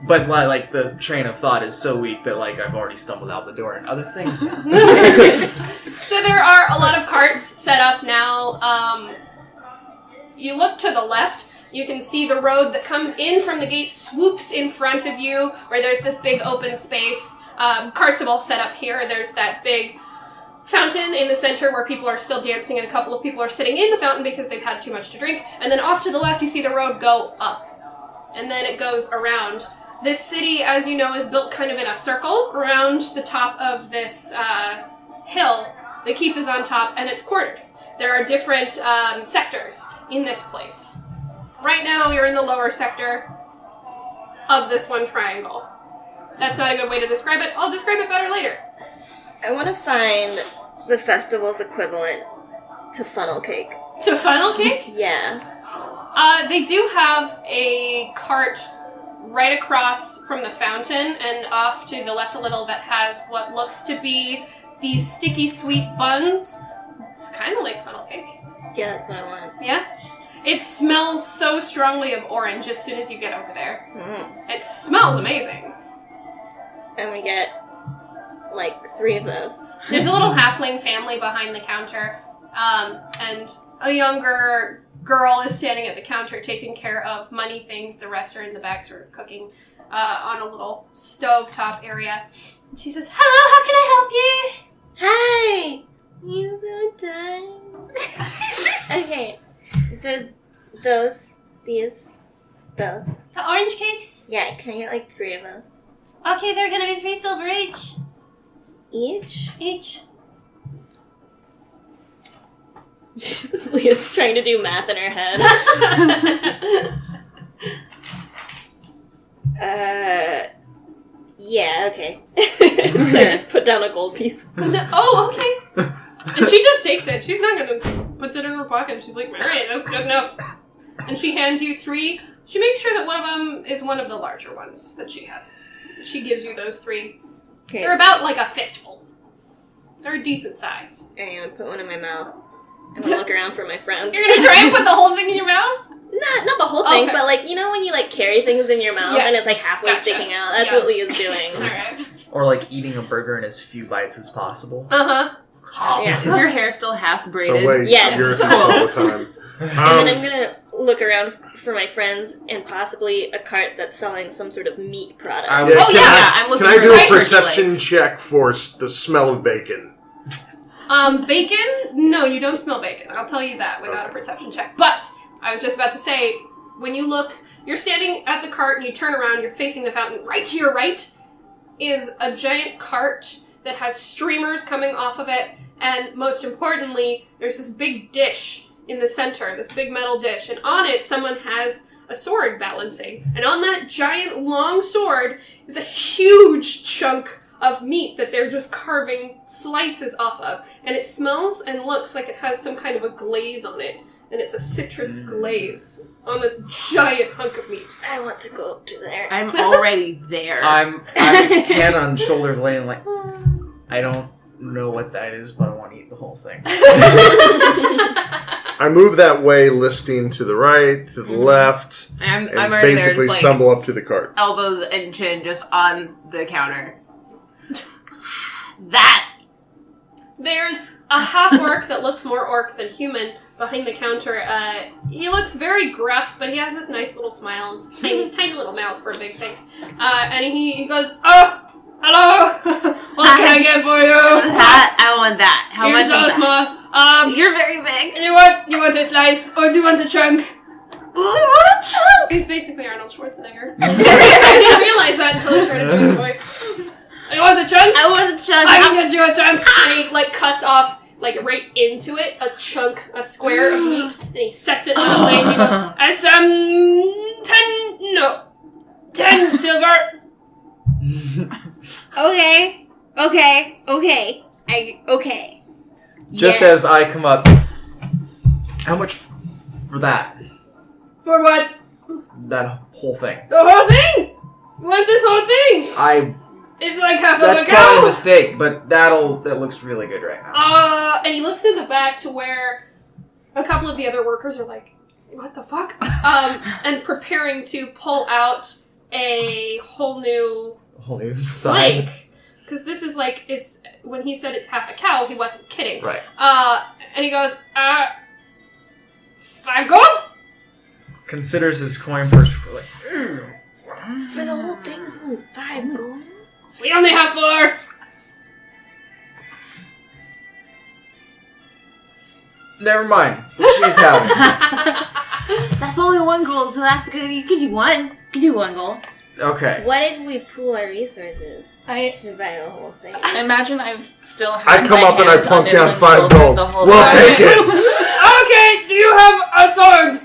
But like the train of thought is so weak that like I've already stumbled out the door and other things now. So there are a lot of carts set up now. You look to the left. You can see the road that comes in from the gate swoops in front of you, where there's this big open space. Carts have all set up here. There's that big fountain in the center where people are still dancing, and a couple of people are sitting in the fountain because they've had too much to drink. And then off to the left, you see the road go up. And then it goes around. This city, as you know, is built kind of in a circle around the top of this hill. The keep is on top, and it's quartered. There are different sectors in this place. Right now, you're in the lower sector of this one triangle. That's not a good way to describe it. I'll describe it better later. I want to find the festival's equivalent to funnel cake. To funnel cake, Yeah. they do have a cart right across from the fountain and off to the left a little that has what looks to be these sticky sweet buns. It's kind of like funnel cake. Yeah, that's what I want. Yeah? It smells so strongly of orange as soon as you get over there. Mm. It smells amazing. And we get like 3 of those. There's a little halfling family behind the counter, and a younger girl is standing at the counter taking care of money things. The rest are in the back sort of cooking on a little stovetop area. And she says, "Hello, how can I help you?" Hi! You're so done. Okay. Those. The orange cakes? Yeah, can I get like 3 of those? Okay, they're gonna be 3 silver each. Each? Each. Leah's trying to do math in her head. Yeah, okay. So I just put down a gold piece. Oh, okay. And she just takes it. She's not gonna puts it in her pocket. She's like, alright, that's good enough. And she hands you 3. She makes sure that one of them is one of the larger ones that she has. She gives you those 3. Okay, They're about like a fistful. They're a decent size. I'm gonna put one in my mouth. I'm gonna look around for my friends. You're gonna try and put the whole thing in your mouth? Not the whole thing, Okay. but like, you know when you like carry things in your mouth Yeah. and it's like halfway Gotcha. sticking out? That's Yeah. what Leah's doing. Alright. Or like eating a burger in as few bites as possible. Yeah. Is your hair still half braided? So wait, Yes. you're all the time. And then I'm gonna look around for my friends and possibly a cart that's selling some sort of meat product. I Yeah, was- Oh, can yeah, I- I'm looking Can I for do like a turkey perception legs. check for the smell of bacon? Bacon? No, you don't smell bacon. I'll tell you that without a perception check. But I was just about to say, when you look, you're standing at the cart and you turn around, you're facing the fountain. Right to your right is a giant cart that has streamers coming off of it, and most importantly, there's this big dish in the center, this big metal dish, and on it someone has a sword balancing. And on that giant long sword is a huge chunk of meat that they're just carving slices off of. And it smells and looks like it has some kind of a glaze on it. And it's a citrus glaze on this giant hunk of meat. I want to go up to there. I'm already there. I'm hand on shoulder laying like, I don't know what that is, but I want to eat the whole thing. I move that way, listing to the right, to the left, I'm and already there, basically just like stumble up to the cart. elbows and chin just on the counter. That There's a half-orc that looks more orc than human behind the counter. He looks very gruff, but he has this nice little smile and tiny, tiny little mouth for a big face. And he goes, "Oh, hello! What can I get for you? that I want that. How You're much so is that? small. You're very big. You want a slice, or do you want a chunk?" Ooh, what a chunk! He's basically Arnold Schwarzenegger. I didn't realize that until I started doing the voice. You want a chunk? I want a chunk. I can get you a chunk. And he like cuts off like right into it a chunk, a square of meat, and he sets it on a plate. And he goes, "It's 10 silver." Okay. Just as I come up, how much for that? For what? That whole thing. The whole thing? You want this whole thing? It's like half That's of a probably a cow. mistake, but that looks really good right now. And he looks in the back to where a couple of the other workers are like, "What the fuck?" And preparing to pull out a whole new Whole new side. flank. Because this is like, it's, when he said it's half a cow, he wasn't kidding. Right. And he goes, 5 gold? Considers his coin purse like, For the whole thing is only 5 gold. We only have 4. never mind. She's having it. That's only 1 gold, so that's good. You can do 1. You can do 1 gold. Okay. What if we pool our resources I to buy the whole thing? imagine I've still had I come my up and I hand plunk on down it 5 gold. the whole We'll time. take it. Okay, do you have a sword?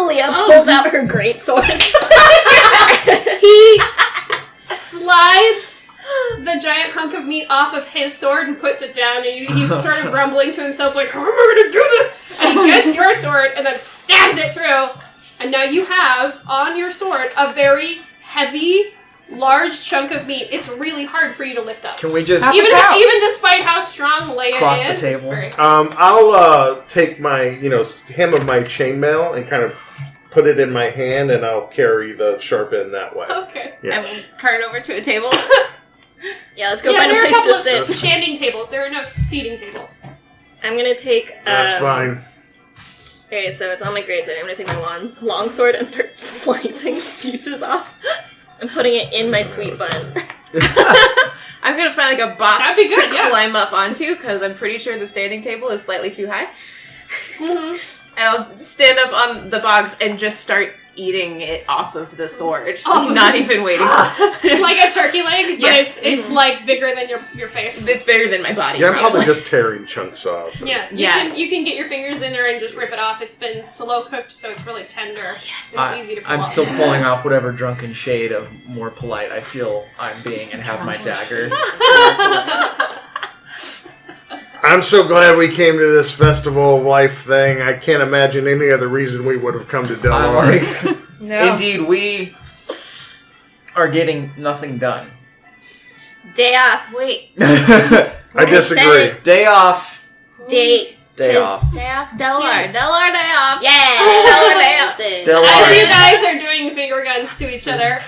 Leah pulls out her great sword. He slides the giant hunk of meat off of his sword and puts it down, and he's sort of grumbling to himself like, "How am I going to do this?" And he gets your sword and then stabs it through, and now you have on your sword a very heavy, large chunk of meat. It's really hard for you to lift up. Can we just Even despite how strong Leia Cross is, the it's table. very- I'll take my, hem of my chainmail and kind of put it in my hand, and I'll carry the sharp end that way. Okay. Yeah. I will cart it over to a table. Yeah, let's go Yeah, find a there are a place couple to of sit. standing tables. There are no seating tables. I'm gonna take. That's fine. Okay, so it's on my greatsword. I'm gonna take my long sword and start slicing pieces off and putting it in my sweet bun. I'm gonna find like a box That'd be good, to yeah. climb up onto because I'm pretty sure the standing table is slightly too high. Mm-hmm. And I'll stand up on the box and just start eating it off of the sword. Off of Not the- even waiting. It's like a turkey leg, but Yes. it's like bigger than your face. It's bigger than my body. Yeah, I'm probably just tearing chunks off. Yeah, Yeah. You can get your fingers in there and just rip it off. It's been slow cooked, so it's really tender. Yes. It's easy to pull I'm off. still pulling off whatever drunken shade of more polite I feel I'm being and have my dagger. I'm so glad we came to this Festival of Life thing. I can't imagine any other reason we would have come to I'm Delaware. like, No. indeed, we are getting nothing done. Day off. Wait. I disagree. said Day off. Day. Day off. Day off. Delaware. Delaware day off. Yeah. Delaware day off. Delaware. As you guys are doing finger finger guns to each other,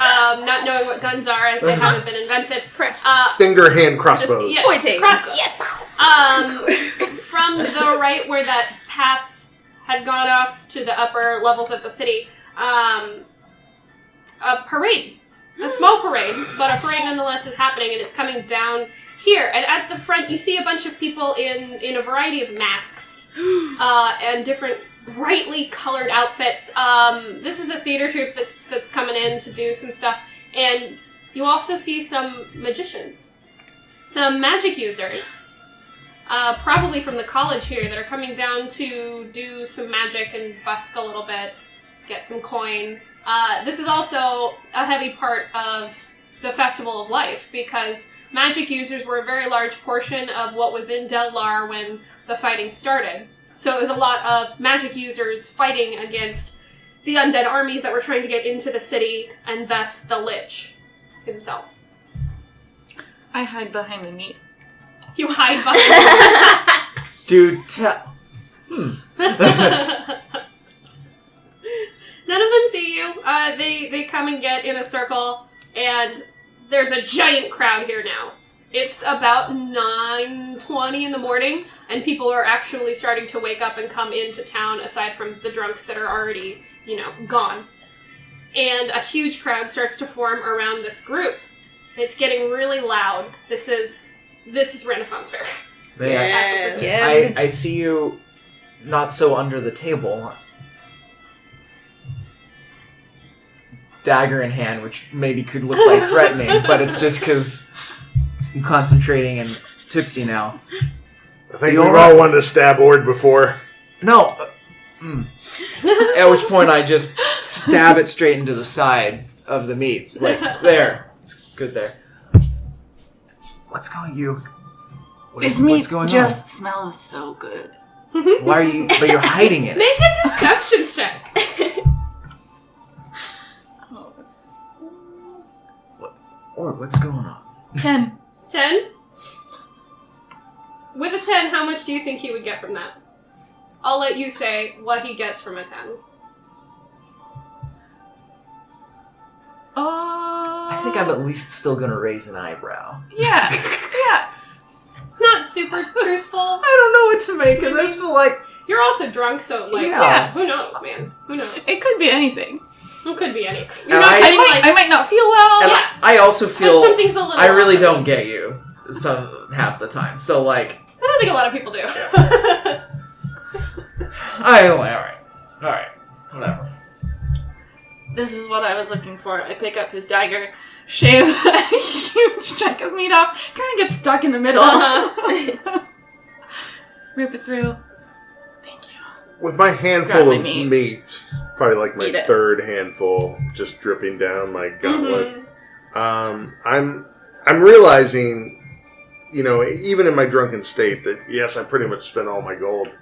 not knowing what guns are as they haven't been invented. Correct. Finger hand crossbows. Yes, Pointing. crossbows. Yes. From the right where that path had gone off to the upper levels of the city, a parade. A small parade, but a parade nonetheless is happening, and it's coming down here. And at the front, you see a bunch of people in a variety of masks and different brightly colored outfits. This is a theater troupe that's coming in to do some stuff, and you also see some magicians, some magic users, probably from the college here, that are coming down to do some magic and busk a little bit, get some coin. This is also a heavy part of the Festival of Life, because magic users were a very large portion of what was in Dellar when the fighting started. So it was a lot of magic users fighting against the undead armies that were trying to get into the city, and thus the Lich himself. I hide behind the meat. You hide behind Dude, None of them see you. They come and get in a circle, and there's a giant crowd here now. It's about 9:20 in the morning, and people are actually starting to wake up and come into town, aside from the drunks that are already, gone. And a huge crowd starts to form around this group. It's getting really loud. This is Renaissance Fair. That's what this is. Yes. I see you not so under the table. Dagger in hand, which maybe could look like threatening, but it's just because I'm concentrating and tipsy now. I think You we've alright? all wanted to stab Ord before. No. At which point I just stab it straight into the side of the meats. Like, there. It's good there. What's going This what's meat going just smells so good. on? Why are you... But you're hiding it. Make a deception check. Oh, it's Or what's going on? 10. 10? With a 10, how much do you think he would get from that? I'll let you say what he gets from a 10. I think I'm at least still gonna raise an eyebrow. Yeah. Yeah. Not super truthful. I don't know what to make of this, but like... You're also drunk, so Yeah. who knows, man? Who knows? It could be anything. It could be anything. You're And not I- getting I might not feel well. And Yeah. I also but feel... something's a little I really off, don't at get least. you half the time. So like... I don't think a lot of people do. Alright. Whatever. This is what I was looking for. I pick up his dagger, shave a huge chunk of meat off, kind of gets stuck in the middle. Rip it through. Thank you. With my handful Grab my of meat. meat, probably like my Eat it. third handful, just dripping down my gauntlet. I'm realizing, even in my drunken state, that yes, I pretty much spent all my gold.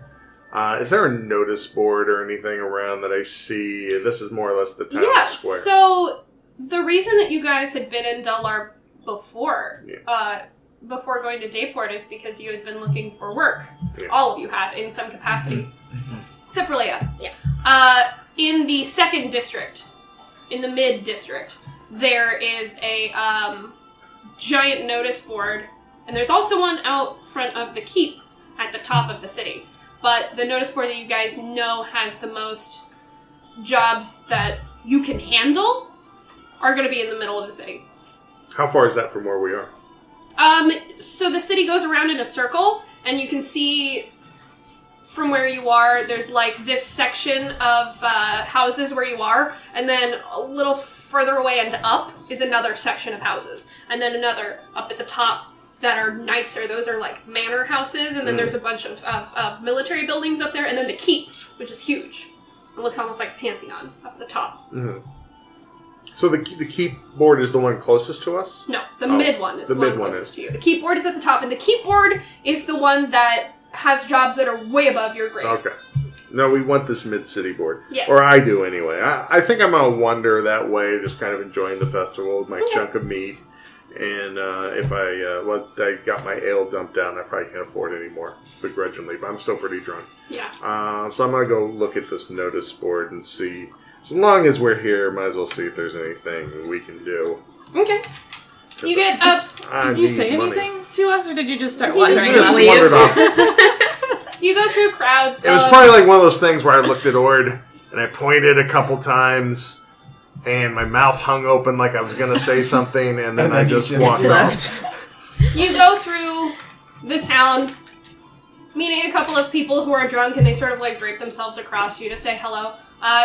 Is there a notice board or anything around that I see? This is more or less the town Yeah, square. so the reason that you guys had been in Dellar before, before going to Dayport, is because you had been looking for work. Yeah. All of you had, in some capacity. Except for Leia. Yeah. In the second district, in the mid-district, there is a giant notice board, and there's also one out front of the keep at the top of the city. But the notice board that you guys know has the most jobs that you can handle are going to be in the middle of the city. How far is that from where we are? So the city goes around in a circle, and you can see from where you are, there's like this section of houses where you are, and then a little further away and up is another section of houses, and then another up at the top that are nicer. Those are like manor houses, and then there's a bunch of military buildings up there, and then the keep, which is huge. It looks almost like a pantheon up at the top. So the keep board is the one closest to us? No, the mid one is the the one mid one closest is. to you. The keep board is at the top, and the keep board is the one that has jobs that are way above your grade. Okay. No, we want this mid-city board. Yeah. Or I do anyway. I think I'm going to wander that way, just kind of enjoying the festival with my chunk of meat. And if I got my ale dumped down, I probably can't afford it anymore, begrudgingly. But I'm still pretty drunk. Yeah. So I'm gonna go look at this notice board and see. As long as we're here, might as well see if there's anything we can do. Okay. You get up. Did you say anything to us, or did you just start You wandering just off? Wandered off. You go through crowds. It was probably like one of those things where I looked at Ord and I pointed a couple times, and my mouth hung open like I was gonna say something, and then I just walked off. You go through the town, meeting a couple of people who are drunk, and they sort of like drape themselves across you to say hello.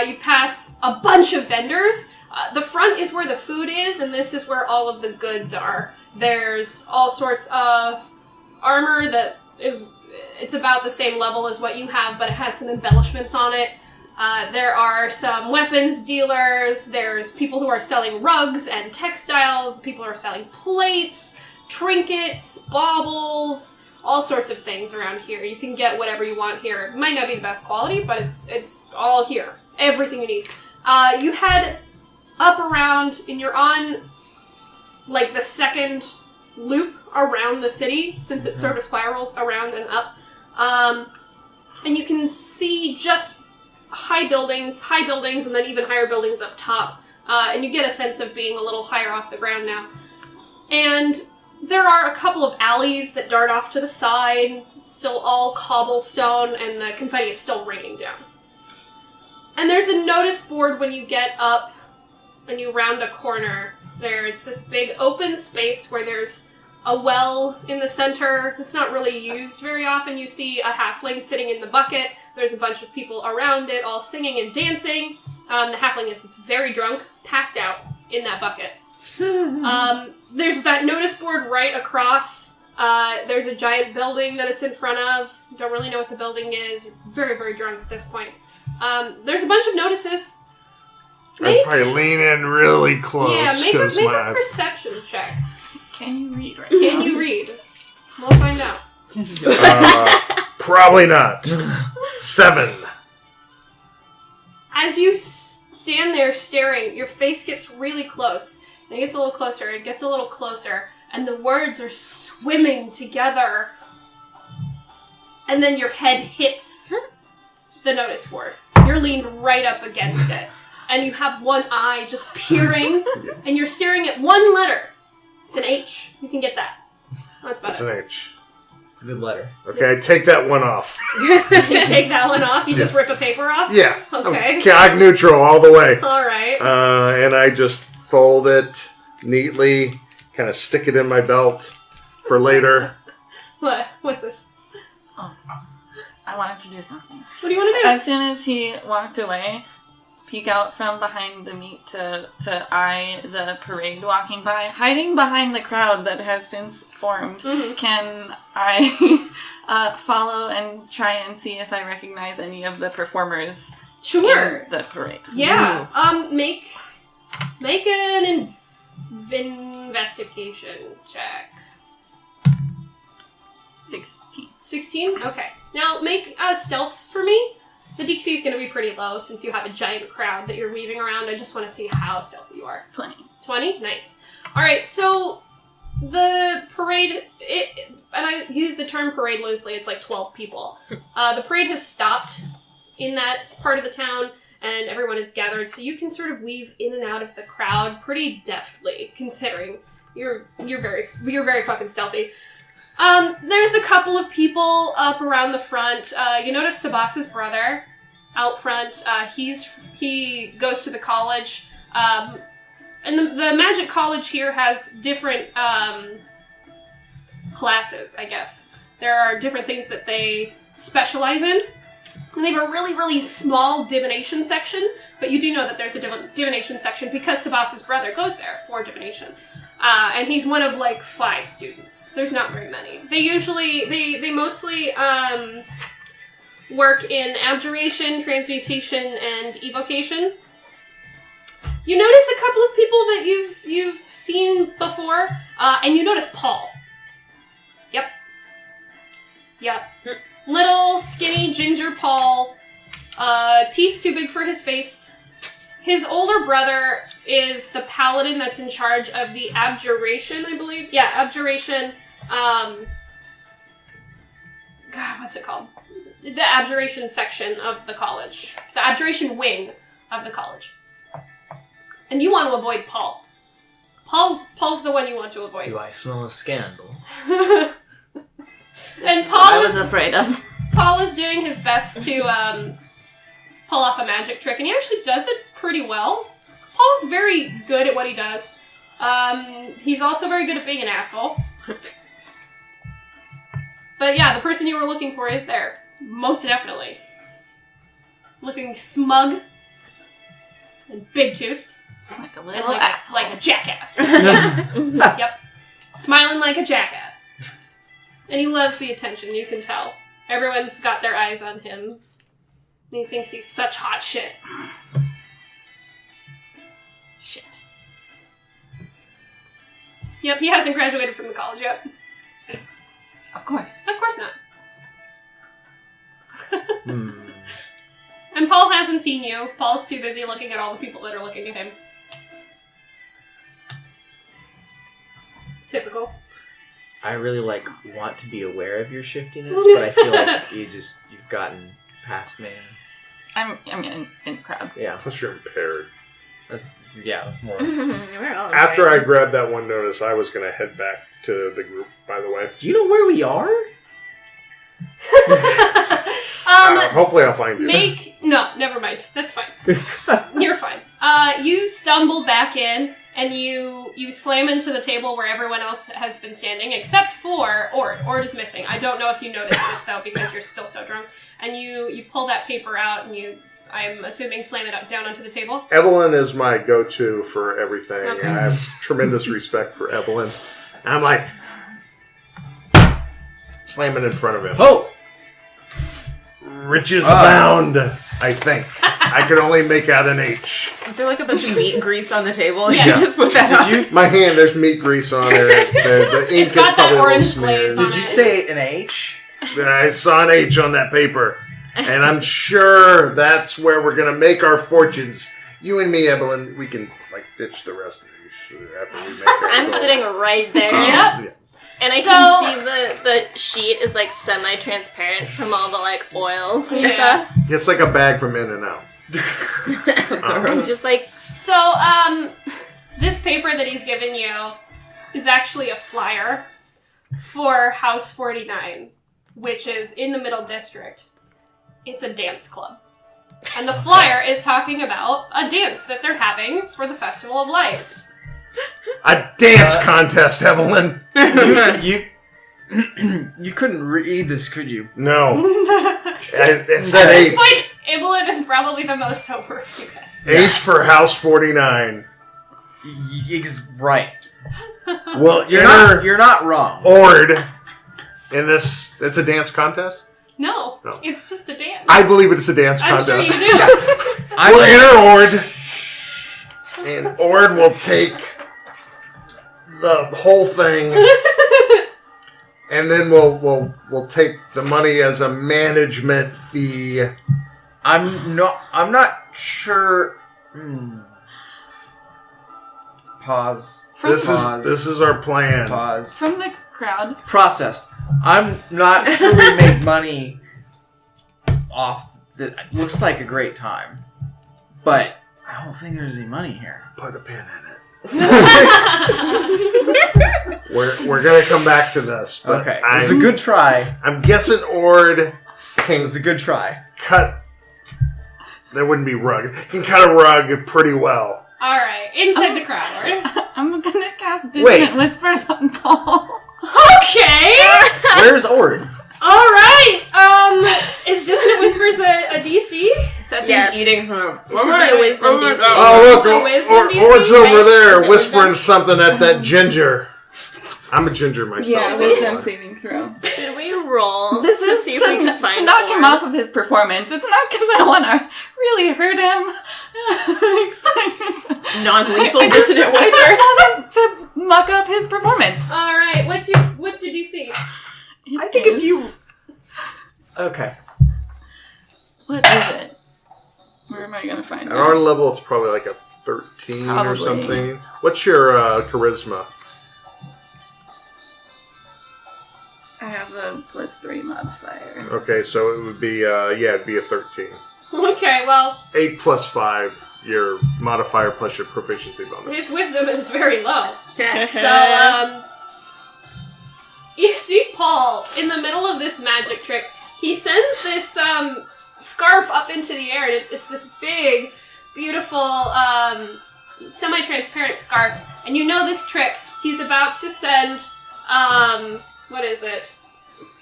You pass a bunch of vendors. The front is where the food is, and this is where all of the goods are. There's all sorts of armor that it's about the same level as what you have, but it has some embellishments on it. There are some weapons dealers. There's people who are selling rugs and textiles. People who are selling plates, trinkets, baubles, all sorts of things around here. You can get whatever you want here. It might not be the best quality, but it's all here. Everything you need. You head up around, and you're on like the second loop around the city, since it sort of spirals around and up. And you can see just high buildings, and then even higher buildings up top. And you get a sense of being a little higher off the ground now. And there are a couple of alleys that dart off to the side. It's still all cobblestone, and the confetti is still raining down. And there's a notice board when you get up and you round a corner. There's this big open space where there's a well in the center. It's not really used very often. You see a halfling sitting in the bucket. There's a bunch of people around it, all singing and dancing. The halfling is very drunk, passed out in that bucket. There's that notice board right across. There's a giant building that it's in front of. Don't really know what the building is. You're very, very drunk at this point. There's a bunch of notices. I'd probably lean in really close. Yeah, make a my perception check. Can you read right Can now? you read? We'll find out. probably not. 7. As you stand there staring, your face gets really close. And it gets a little closer, it gets a little closer, and the words are swimming together. And then your head hits the notice board. You're leaned right up against it. And you have one eye just peering, and you're staring at one letter. It's an H. You can get that. That's about It's it. an H. It's a good letter. Okay, take that one off. You take that one off? You just rip a paper off? Yeah. Okay. Cog neutral all the way. Alright. And I just fold it neatly, kind of stick it in my belt for later. What? What's this? I wanted to do something. What do you want to do? As soon as he walked away, peek out from behind the meat to eye the parade walking by, hiding behind the crowd that has since formed. Mhm. Can I follow and try and see if I recognize any of the performers Sure. in the parade? Yeah. Make an investigation check. 16. 16? Okay. Now make a stealth for me. The DC is going to be pretty low since you have a giant crowd that you're weaving around. I just want to see how stealthy you are. 20. 20? Nice. Alright, so the parade, and I use the term parade loosely, it's like 12 people. The parade has stopped in that part of the town, and everyone is gathered, so you can sort of weave in and out of the crowd pretty deftly, considering you're very fucking stealthy. There's a couple of people up around the front. You notice Sabas's brother out front. He goes to the college. And the magic college here has different classes, I guess. There are different things that they specialize in. And they have a really, really small divination section, but you do know that there's a divination section because Sabas's brother goes there for divination. And he's one of like 5 students. There's not very many. They mostly work in abjuration, transmutation, and evocation. You notice a couple of people that you've seen before, and you notice Paul. Yep. Little, skinny, ginger Paul. Teeth too big for his face. His older brother is the paladin that's in charge of the abjuration, I believe. Yeah, abjuration. God, what's it called? The abjuration section of the college. The abjuration wing of the college. And you want to avoid Paul. Paul's the one you want to avoid. Do I smell a scandal? And I Paul was is afraid of. Paul is doing his best to pull off a magic trick, and he actually does it pretty well. Paul's very good at what he does. He's also very good at being an asshole. But yeah, the person you were looking for is there. Most definitely. Looking smug and big-toothed. Like a And little like asshole. like a jackass. Yep. Smiling like a jackass. And he loves the attention, you can tell. Everyone's got their eyes on him. And he thinks he's such hot shit. Shit. Yep, he hasn't graduated from the college yet. Of course. Of course not. Hmm. And Paul hasn't seen you. Paul's too busy looking at all the people that are looking at him. Typical. I really want to be aware of your shiftiness, but I feel like you've gotten past me. I'm in the crowd. Yeah, Plus you're impaired. that's more. We're all After I right. grabbed that one notice, I was going to head back to the group, by the way. Do you know where we are? Hopefully I'll find you. No, never mind. That's fine. You're fine. You stumble back in, and you slam into the table where everyone else has been standing, except for Ord. Ord is missing. I don't know if you noticed this, though, because you're still so drunk. And you pull that paper out, and I'm assuming, slam it down onto the table. Evelyn is my go-to for everything. Okay. I have tremendous respect for Evelyn. And I'm like, slam it in front of him. Oh! Riches abound, I think. I could only make out an H. Is there like a bunch of meat grease on the table? Yeah. You just put that on. Did you My hand, there's meat grease on it. The ink It's is got that probably a little orange smeared. glaze on did you say an H? I saw an H on that paper. And I'm sure that's where we're going to make our fortunes. You and me, Evelyn, we can ditch the rest of these after we make our I'm goal. sitting right there. Yep. Yeah. And I So- can see the sheet is semi-transparent from all the oils and Yeah. stuff. It's like a bag from In-N-Out. And just So, this paper that he's given you is actually a flyer for House 49, which is in the Middle District. It's a dance club. And the flyer is talking about a dance that they're having for the Festival of Life. A dance contest, Evelyn. You couldn't read this, could you? No. It At said this H. point, Evelyn is probably the most sober of you guys. H for House 49. Right. Well, You're not wrong. Ord in this. It's a dance contest? No, No. it's just a dance. I believe it's a dance I'm sure contest. you do. We'll enter Ord. And Ord will take the whole thing. And then we'll take the money as a management fee. I'm not sure. Pause. This is our plan. Pause. From the crowd. Processed. I'm not sure we make money off that. Looks like a great time, but I don't think there's any money here. Put a pin in it. We're gonna come back to this. But Okay, it was a good try. I'm guessing Ord It can was a good try. cut. There wouldn't be rugs. Can cut a rug pretty well. Alright, inside the crowd, right? I'm gonna cast Wait. Dissonant Whispers on Paul. Okay! Where's Ord? Alright, is Dissonant Whispers a DC? Except Yes. he's eating from It should be a wisdom DC. Oh look, It's a wisdom DC, Ord's over right? there Is it whispering wisdom? something at that ginger. I'm a ginger myself. Yeah, wisdom saving throw. Should we roll This to is see if we can find to knock him Ord? off of his performance. It's not because I want to really hurt him. non-lethal I just dissonant whisper. want to muck up his performance. Alright, what's your DC? I think if you. Okay. What is it? Where am I gonna find At that? our level, it's probably like a 13 Probably. or something. What's your charisma? I have a +3 modifier. Okay, so it would be it'd be a 13. Okay, well, 8 plus 5, your modifier plus your proficiency bonus. his wisdom is very low. So, you see Paul in the middle of this magic trick. He sends this scarf up into the air, and it's this big, beautiful, semi-transparent scarf. And you know this trick. He's about to send, what is it?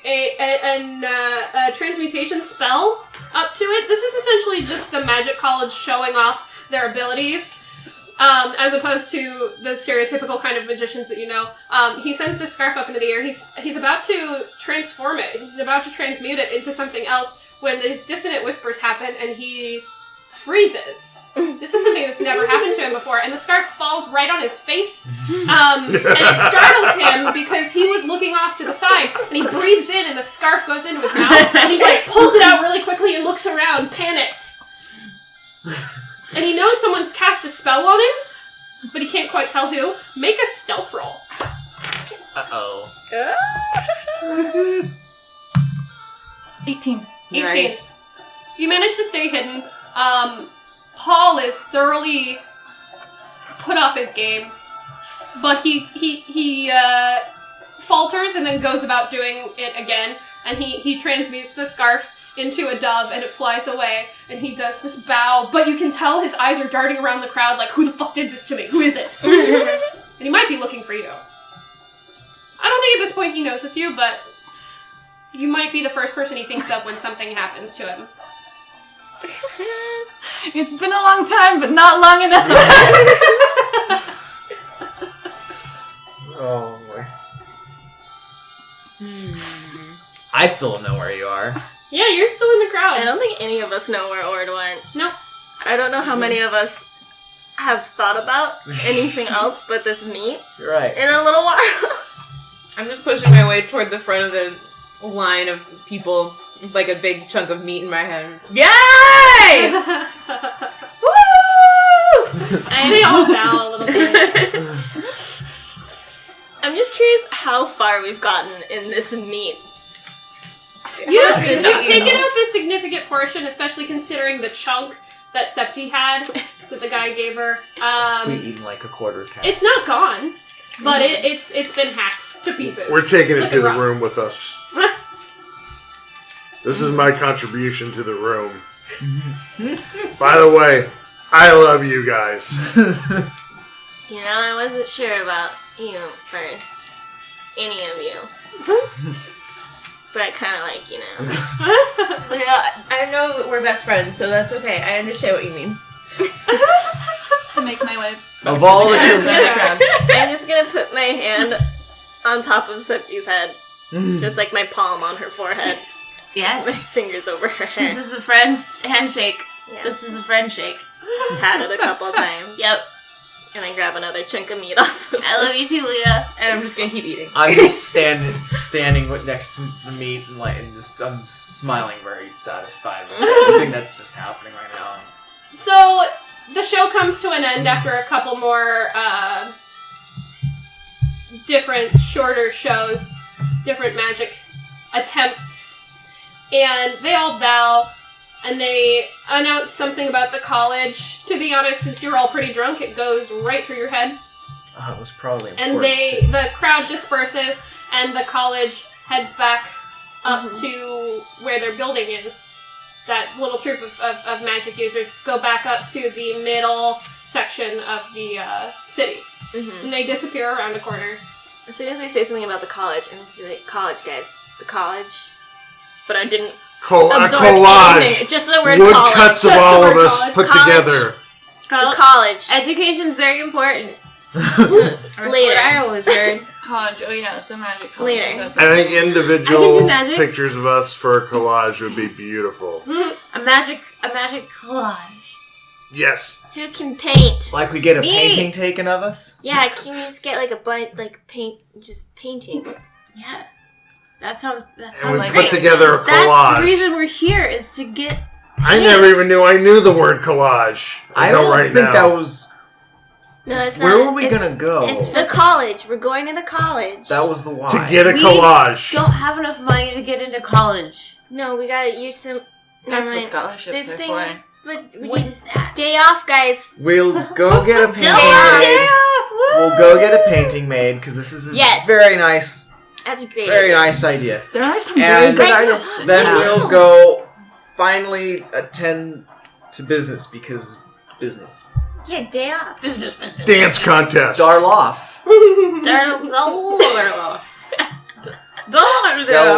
A transmutation spell up to it. This is essentially just the Magic College showing off their abilities. As opposed to the stereotypical kind of magicians that you know. He sends this scarf up into the air. He's about to transform it. He's about to transmute it into something else when these dissonant whispers happen and he freezes. This is something that's never happened to him before, and the scarf falls right on his face. And it startles him because he was looking off to the side, and he breathes in and the scarf goes into his mouth, and he pulls it out really quickly and looks around, panicked. And he knows someone's cast a spell on him, but he can't quite tell who. Make a stealth roll. Uh-oh. 18. 18. Nice. You manage to stay hidden. Paul is thoroughly put off his game, but he falters and then goes about doing it again, and he transmutes the scarf into a dove, and it flies away, and he does this bow, but you can tell his eyes are darting around the crowd like, who the fuck did this to me? Who is it? And he might be looking for you. I don't think at this point he knows it's you, but you might be the first person he thinks of when something happens to him. It's been a long time, but not long enough. Oh boy. I still don't know where you are. Yeah, you're still in the crowd. I don't think any of us know where Ord went. No. I don't know how many of us have thought about anything else but this meat You're right. in a little while. I'm just pushing my way toward the front of the line of people with like a big chunk of meat in my hand. Yay! Woo! They all bow a little bit. I'm just curious how far we've gotten in this meat. You've taken off a significant portion, especially considering the chunk that Septi had that the guy gave her. We've eaten like a quarter of half. It's not gone, but it's been hacked to pieces. We're taking it Looking to the rough. room with us. This is my contribution to the room. By the way, I love you guys. You know, I wasn't sure about you first. Any of you. But kind of like, you know. I know we're best friends, so that's okay. I understand what you mean. To make my way. Of all the I'm just gonna put my hand on top of Septi's head. Just like my palm on her forehead. My Yes. fingers over her hair. This is the friend's handshake. Yeah. This is a friend shake. Pat it a couple times. Yep. And then grab another chunk of meat off of I love you too, Leah. And I'm just gonna keep eating. I'm just standing next to the meat and I'm smiling very satisfied with everything that's just happening right now. So the show comes to an end after a couple more different shorter shows, different magic attempts, and they all bow and they announce something about the college. To be honest, since you're all pretty drunk, it goes right through your head. Oh, it was probably important. And the crowd disperses and the college heads back up to where their building is. That little troop of magic users go back up to the middle section of the city. And they disappear around a corner. As soon as they say something about the college, I'm just like, college, guys. The college. But I didn't absorb Collage. anything. Just the word Woodcuts college. of Just the all word of us college. put College. together. The college. Education's very important. Later. That's what I always heard. College. Oh yeah, the magic college. Later. is up I think I can individual do magic. pictures of us for a collage would be beautiful. A magic collage. Yes. Who can paint? Like we get a Me. painting taken of us? Yeah, can you just get like a bunch, like just paintings? Yeah. That sounds And we like put great. together a That's collage. the reason we're here, is to get I never even knew I knew the word collage. I know don't right think now. that was. No, it's Where not. were we it's- gonna go? it's The college. We're going to the college. That was the why. to get a We collage. Don't have enough money to get into college. No, we gotta use some. That's never what mind. scholarships There's are things, but we What can- is that? day off, guys. We'll go get a painting Day off! made. Day off! Woo! We'll go get a painting made because this is a Yes. very nice, That's a great. very idea. nice idea. for. There are some very And good artists in Then town. we'll go finally attend to business because business. Yeah, day off. Dance contest. Darloff. Delarf.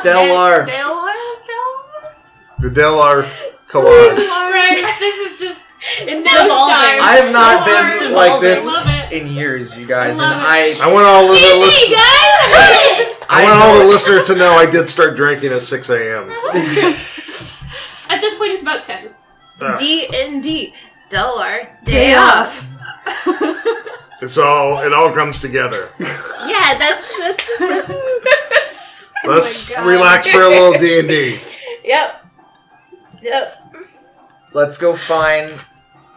Delarf. The Delarf collage. Right, this is just It's now devolving. time. I have not So been hard. like I this love it. in years, you guys, I and love I want all of the listeners. I want all the don't- listeners to know I did start drinking at 6 a.m. At this point, it's about 10. D&D. Dollar. Day off. It all comes together. Yeah, that's Let's God. relax for a little D&D. Yep. Let's go find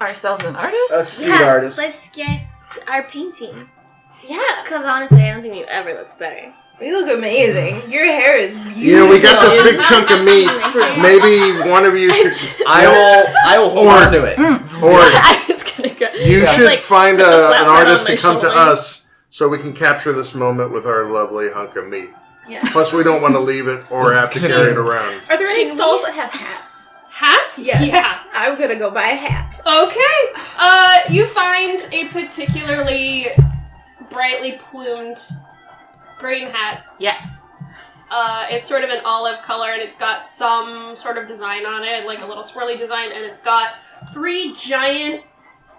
Ourselves an artist? a street artist. Let's get our painting. Yeah. Because honestly, I don't think you ever looked better. You look amazing. Your hair is beautiful. You know, we got this big chunk of meat. Maybe one of you should, I will hold on to it. or I was gonna go. you Yeah. should Like, find with the flat an part artist on to my come to shoulder. us so we can capture this moment with our lovely hunk of meat. Yeah. Plus, we don't want to leave it or have to carry it around. Are there any Can stalls we- that have hats? Hats? Yes. Yeah. I'm gonna go buy a hat. Okay. You find a particularly brightly plumed green hat. Yes. It's sort of an olive color, and it's got some sort of design on it, like a little swirly design, and it's got 3 giant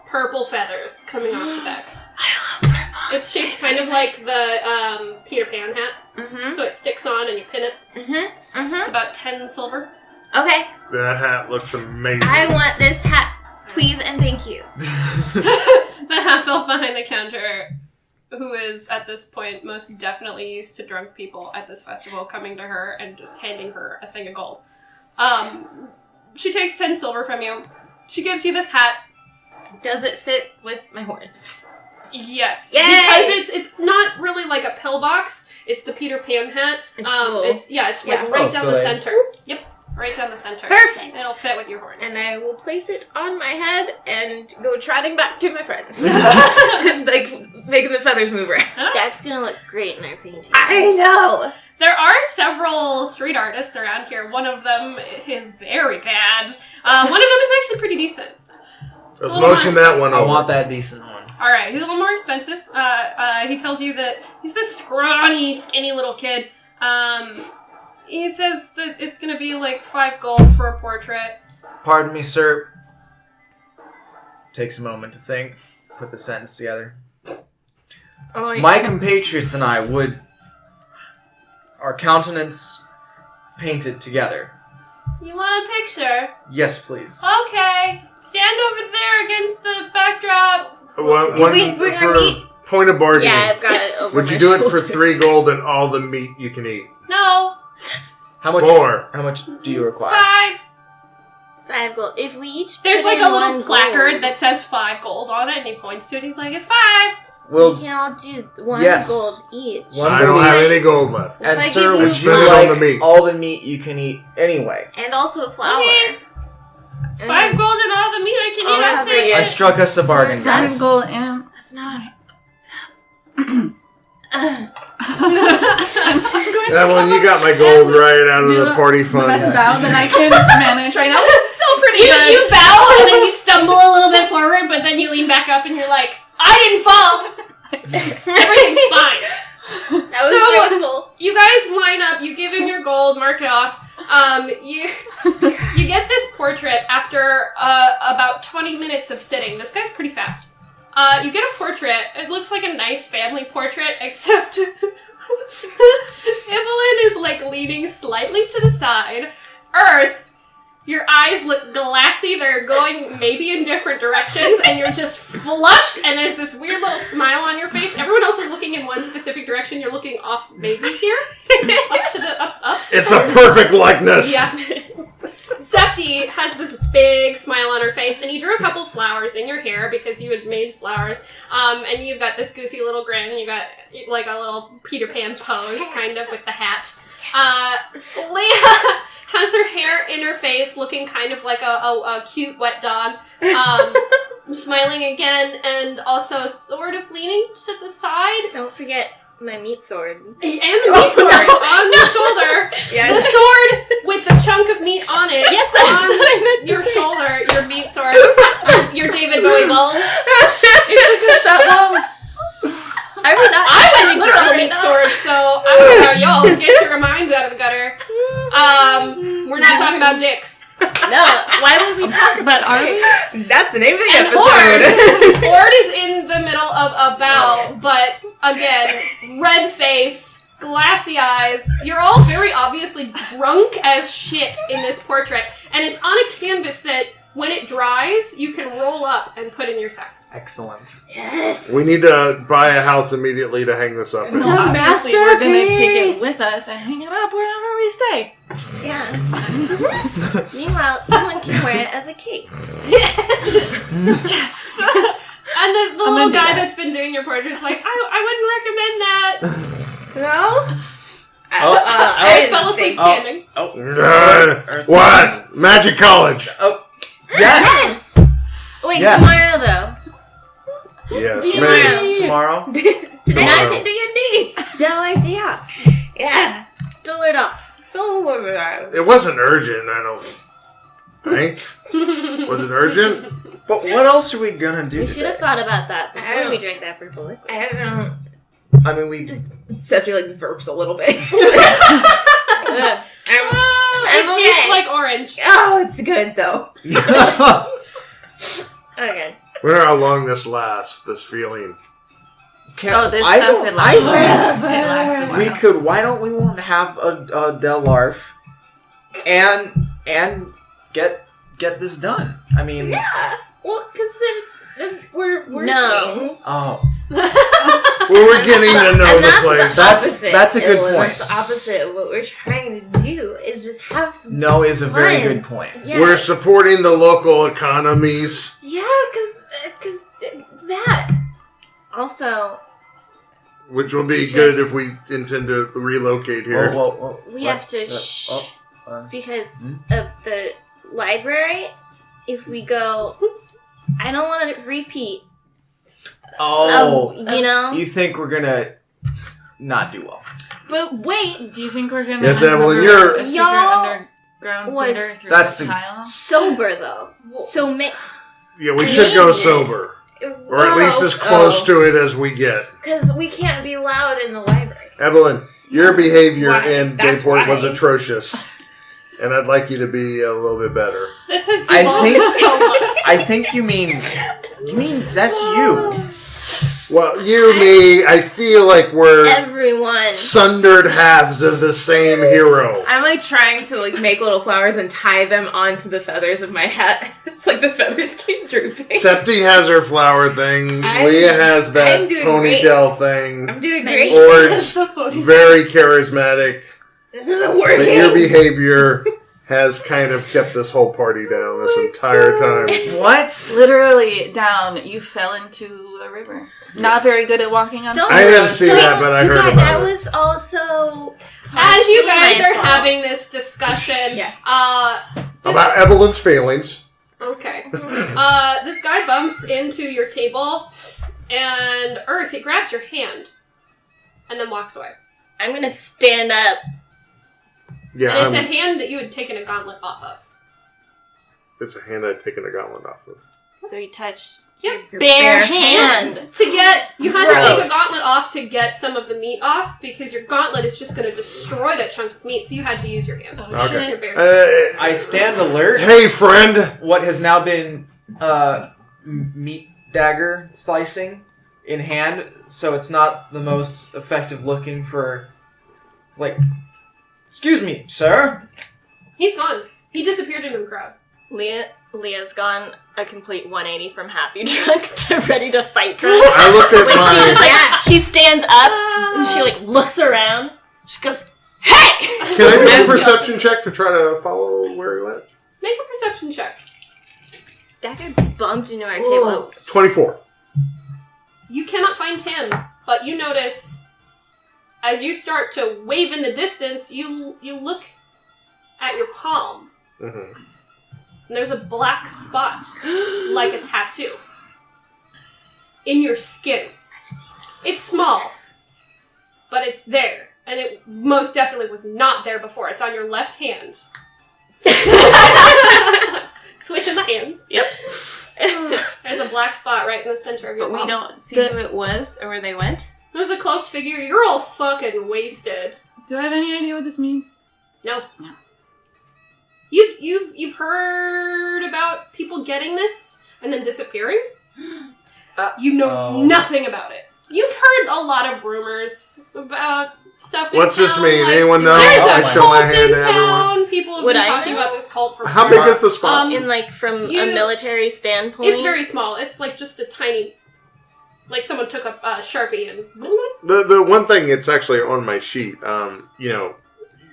purple feathers coming off the back. I love purple. It's shaped kind of like the Peter Pan hat, Mm-hmm. so it sticks on and you pin it. Mm-hmm. Mm-hmm. It's about 10 silver. Okay. That hat looks amazing. I want this hat, please and thank you. The half-elf behind the counter, who is at this point most definitely used to drunk people at this festival coming to her and just handing her a thing of gold. She takes 10 silver from you. She gives you this hat. Does it fit with my horns? Yes. Yay! Because it's not really like a pillbox. It's the Peter Pan hat. It's full. It's like Yeah. right Oh, down so the they- center. Yep. Right down the center. Perfect. It'll fit with your horns. And I will place it on my head and go trotting back to my friends. Like, making the feathers move around. That's gonna look great in our painting. I know! There are several street artists around here. One of them is very bad. One of them is actually pretty decent. Let's a little motion more that one I over. want that decent one. All right, he's a little more expensive. He tells you that he's this scrawny, skinny little kid. He says that it's gonna be like 5 gold for a portrait. Pardon me, sir. Takes a moment to think. Put the sentence together. Oh, My compatriots and I would our countenance painted together. You want a picture? Yes, please. Okay. Stand over there against the backdrop. One we bring our for meat? point of bargaining. Yeah, I've got it over Would my you do it for shoulder. 3 gold and all the meat you can eat? No. How much? 4. How much do you require? 5. 5 gold. If we each There's put like in a little 1 placard gold, that says 5 gold on it, and he points to it. He's like, "It's 5." we Well, can all do 1 yes. gold each. One I don't gold have each. any gold left. And If I sir, give you- would Spend you it on like the meat. all the meat you can eat anyway? And also a flower. Okay. 5 gold and all the meat I can Oh, eat. I'll how take big it. I struck us a bargain, Five guys. gold and That's not... That one, you got my gold right out of the party the fund. best bow that I can manage right now. It's still pretty You, good. you bow and then you stumble a little bit forward, but then you lean back up and you're like, "I didn't fall. Everything's fine." That was So- graceful. You guys line up. You give him your gold. Mark it off. You get this portrait after about 20 minutes of sitting. This guy's pretty fast. You get a portrait. It looks like a nice family portrait, except Evelyn is like leaning slightly to the side. Earth, your eyes look glassy. They're going maybe in different directions, and you're just flushed, and there's this weird little smile on your face. Everyone else is looking in one specific direction. You're looking off maybe here. up to the up. It's a perfect likeness. Yeah. Septi has this big smile on her face, and you drew a couple flowers in your hair because you had made flowers. And you've got this goofy little grin, and you got like a little Peter Pan pose, kind of with the hat. Leah has her hair in her face, looking kind of like a cute wet dog. Smiling again, and also sort of leaning to the side. Don't forget my meat sword. And the meat sword on the shoulder. Yes. The sword with the chunk of meat on it. Yes, that's on what I meant to your say. shoulder, your meat sword, your David Bowie balls. It took us that long. I would not. I actually went draw triple right meat now. sword, so I don't know how y'all get your minds out of the gutter. We're not talking about dicks. No, why would we talk about But are we? That's the name of the And episode. Ord is in the middle of a bow, but again, red face, glassy eyes. You're all very obviously drunk as shit in this portrait, and it's on a canvas that, when it dries, you can roll up and put in your sack. Excellent. Yes. We need to buy a house immediately to hang this up in. It's a Obviously, we're gonna take it masterpiece. with us and hang it up wherever we stay. Yeah. Meanwhile, someone can wear it as a cape. Yes. And the I'm little gonna do guy that. that's been doing your portrait is like, I wouldn't recommend that. No? I fell asleep standing. What? Magic College. Oh, yes. Wait, Yes. tomorrow though. Yes, Tomorrow. maybe. Tomorrow. Tonight's in D&D. Del idea. Yeah. Dull it off. It wasn't urgent, I don't think. Was it urgent? But what else are we gonna do We should today? have thought about that I before don't- we drank that purple liquid. I don't know. I mean, we. Septi like verps a little bit. Ugh. It I'm tastes okay. like orange. Oh, it's good though. Okay. We know how long this lasts, this feeling. Can, Oh, this I stuff don't- it lasts. I It lasts a think while. we could. Why don't we won't have a Delarf and get this done? I mean, Yeah. Well, because then we're working. No. oh, Well, we're getting to know And the that's place. the opposite. That's a good Evelyn. point. That's the opposite of what we're trying to do is just have some no is a very fun. good point. Yes. We're supporting the local economies. Yeah, because that. Also, Which will be good if Just- we intend to relocate here. we have to shh oh, because Hmm? of the library. If we go, I don't want to repeat. oh, You know. you think we're gonna not do well? But wait, Do you think we're gonna Yes, Evelyn, uncover you're- a secret Y'all underground was- theater through That's the a- tile? sober though. So Yeah, we should go Canadian. sober. Or at least as close to it as we get. Because we can't be loud in the library. Evelyn, your behavior why. in That's Bayport was why. atrocious. And I'd like you to be a little bit better. This has I devolved think- so much. I think you mean that's you. Well, you, me, I feel like we're everyone. sundered halves of the same hero. I'm like trying to like make little flowers and tie them onto the feathers of my hat. It's like the feathers keep drooping. Septi has her flower thing. I'm- Leah has that I'm doing ponytail thing. I'm doing great. Ord's very charismatic. This isn't But working. your behavior has kind of kept this whole party down this entire time. What? Literally down. You fell into a river. Not very good at walking on. Don't- I didn't see that, but I You heard guys, about that it. was also As you guys my are fault. having this discussion, Yes. this About Evelyn's feelings. Okay. This guy bumps into your table, and Earth, he grabs your hand, and then walks away. I'm gonna stand up. Yeah, And it's a I'm- hand that you had taken a gauntlet off of. it's a hand I'd taken a gauntlet off of. So he touched Yep. your bare hands. To get, you had to take a Gross. gauntlet off to get some of the meat off, because your gauntlet is just going to destroy that chunk of meat, so you had to use your hands. Okay. Your bare- Uh, I stand alert. hey, friend. What has now been meat dagger slicing in hand, so it's not the most effective looking for, like, excuse me, sir. He's gone. He disappeared into the crowd. Leah's gone a complete 180 from happy drunk to ready to fight drunk. I looked at When she just my. like she stands up and she like looks around. She goes, Hey! Can I do a perception check to try to follow where he went? Make a perception check. That guy bumped into our table. 24. You cannot find him, but you notice as you start to wave in the distance, you look at your palm. Mm-hmm. And there's a black spot, like a tattoo, in your skin. I've seen this. It's small, but it's there. And it most definitely was not there before. It's on your left hand. Switching the hands. Yep. There's a black spot right in the center of your But we palm. don't see who it was or where they went. There's a cloaked figure. You're all fucking wasted. Do I have any idea what this means? No. No. You've heard about people getting this and then disappearing? You know nothing about it. You've heard a lot of rumors about stuff in What's this town, mean? like, Anyone know? There's I a show my cult hand in to everyone. town. People have Would been I talking know? about this cult for How forever. big is the spot? In like from a You- military standpoint. It's very small. It's like just a tiny... Like someone took a Sharpie and... The one thing, it's actually on my sheet.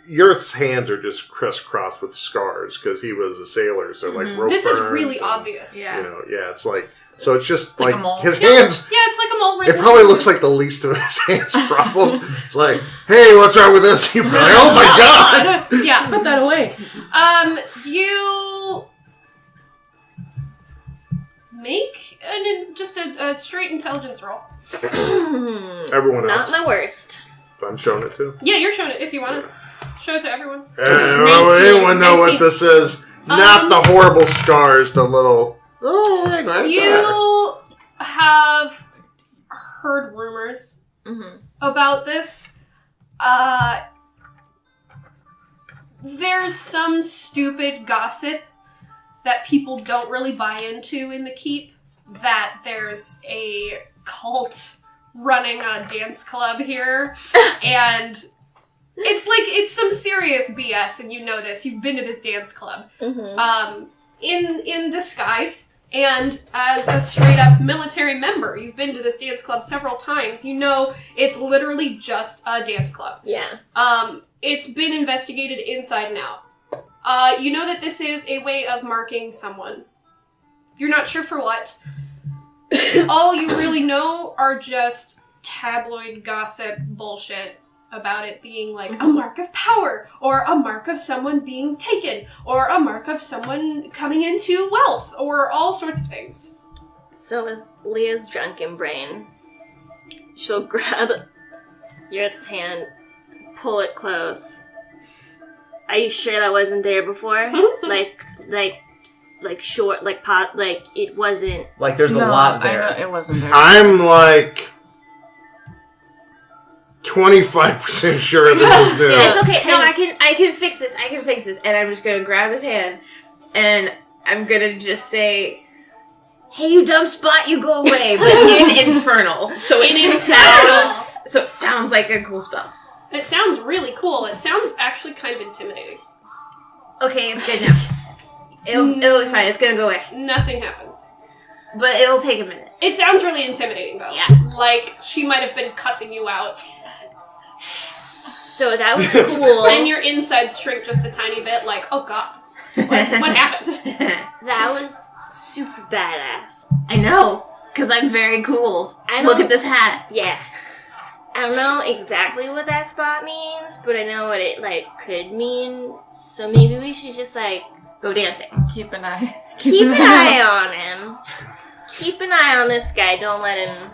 Your hands are just crisscrossed with scars because he was a sailor, so like rope This is burns really and, obvious. Yeah. It's like so. It's just Like like, a mole. his Yeah, hands. yeah, it's like a mole right It in probably the- looks like the least of his hands problem. It's like, hey, what's wrong with this? You're like, oh my god! Yeah. Put that away. You make just a straight intelligence roll. Everyone else, Not my worst. I'm showing it to. Yeah, you're showing it if you want to. Show it to everyone. Anyone know what 19. this is? Not the horrible scars, the little. Oh, hang on. You have heard rumors Mm-hmm. about this. There's some stupid gossip that people don't really buy into in the keep, that there's a cult running a dance club here, and it's some serious BS, and you know this. You've been to this dance club. Mm-hmm. In disguise, and as a straight up military member, you've been to this dance club several times. You know it's literally just a dance club. Yeah. It's been investigated inside and out. You know that this is a way of marking someone. You're not sure for what. All you really know are just tabloid gossip bullshit about it being like a mark of power, or a mark of someone being taken, or a mark of someone coming into wealth, or all sorts of things. So with Leah's drunken brain, she'll grab Yurt's hand, pull it close. Are you sure that wasn't there before? like short, like pot, like it wasn't. Like there's a lot there. I know it wasn't there. I'm like 25% sure this is there. It's okay. No, I can fix this. I can fix this. And I'm just gonna grab his hand, and I'm gonna just say, "Hey, you dumb spot, you go away." But in infernal, so it sounds like a cool spell. It sounds really cool. It sounds actually kind of intimidating. Okay, it's good now. It'll be fine. It's gonna go away, Nothing happens. but it'll take a minute. It sounds really intimidating, though. Yeah. Like she might have been cussing you out, So that was cool. and your insides shrink just a tiny bit. Like, oh god, what happened? That was super badass. I know, because I'm very cool. I Look don't- at this hat. Yeah. I don't know exactly what that spot means, but I know what it could mean. So maybe we should just Go dancing. Keep an eye. keep an eye on him. Keep an eye on this guy. Don't let him.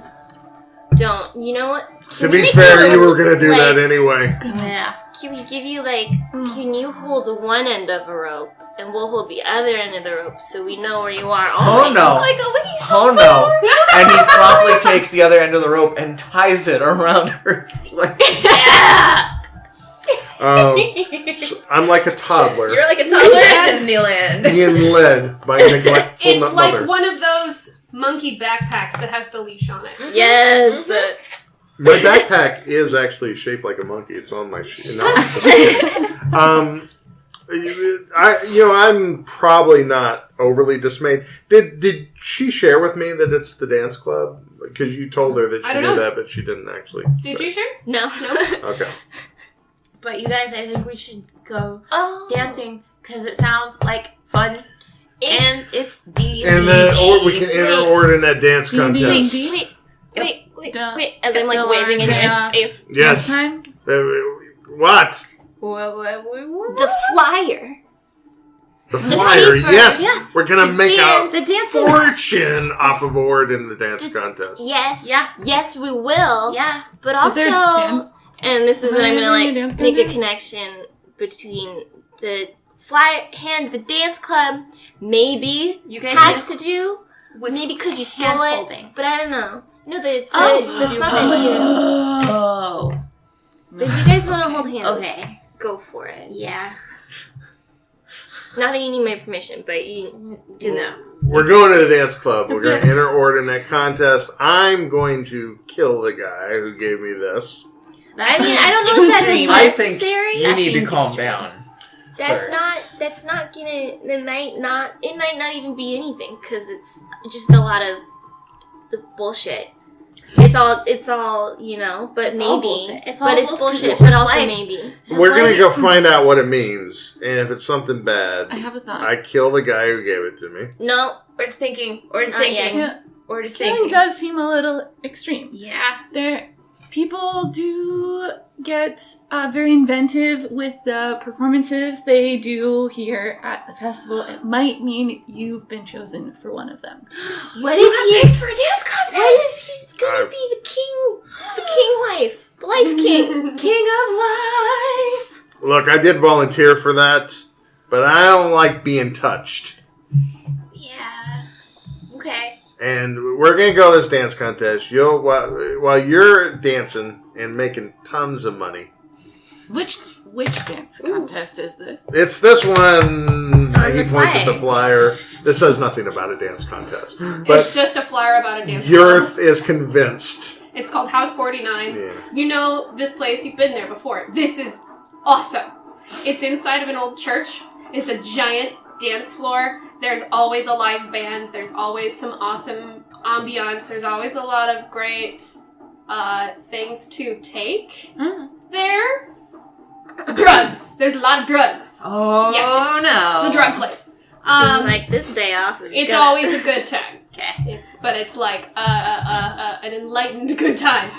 Don't. You know what? To be fair, you were gonna do that anyway. Yeah. Can we give you Can you hold one end of a rope, and we'll hold the other end of the rope, so we know where you are. Oh no! Like a leash. Oh no! And he promptly takes the other end of the rope and ties it around her. Yeah. So I'm like a toddler You're like a toddler at Disneyland. being led by a neglectful It's like mother. one of those monkey backpacks that has the leash on it. Yes. My backpack is actually shaped like a monkey. It's on my I'm probably not overly dismayed. Did she share with me that it's the dance club? Because you told her that I she don't knew know. that, but she didn't actually. Did say. you share? No. No. Okay. But you guys, I think we should go Oh. dancing because it sounds like fun and it's D&D. And then we can enter Ord in that dance contest. Wait. As I'm like waving in your face. Yes. Time? What? The flyer. The flyer. paper, Yes. yeah. We're gonna make a The dancing. fortune off of Ord in the dance contest. Yes. Yeah. Yes, we will. Yeah. But Is there also, dance? and this is when I'm gonna like Dance make a contest? connection between the the dance club maybe You guys has to do with maybe because you stole it, hand-holding. but I don't know. No, the Oh. small hand. Oh. But if you guys want to hold hands, Okay. go for it. Yeah. Not that you need my permission, but you just We're going to the dance club. We're going to enter Ord in that contest. I'm going to kill the guy who gave me this. I mean, I don't know if extreme. that's I think necessary. you need to seems calm extreme. That's down. sir. not gonna. It might not even be anything because it's just a lot of the bullshit. It's all but It's maybe, all bullshit. It's all but it's bullshit. bullshit, It's but just also like- maybe. We're going to go find out what it means. And if it's something bad, I have a thought. I kill the guy who gave it to me. No, Or just thinking. Or just Not yet. thinking. Or just Killing thinking. does seem a little extreme. Yeah. People do get very inventive with the performances they do here at the festival. It might mean you've been chosen for one of them. what You if got he's picked for a dance contest. what if she's gonna be the king life king? King of life. Look, I did volunteer for that, but I don't like being touched. Yeah. Okay. And we're going to go to this dance contest. While you're dancing and making tons of money. Which dance contest is this? It's this one. On He the points at the flag. flyer. This says nothing about a dance contest. It's But just a flyer about a dance club. Yurth is convinced. It's called House 49. Yeah. You know this place. You've been there before. This is awesome. It's inside of an old church. It's a giant dance floor. There's always a live band. There's always some awesome ambiance. There's always a lot of great things to take there. Drugs. There's a lot of drugs. Oh Yeah. no. It's a drug place. Seems like this day off is It's gonna- always a good time. Okay. It's like an enlightened good time.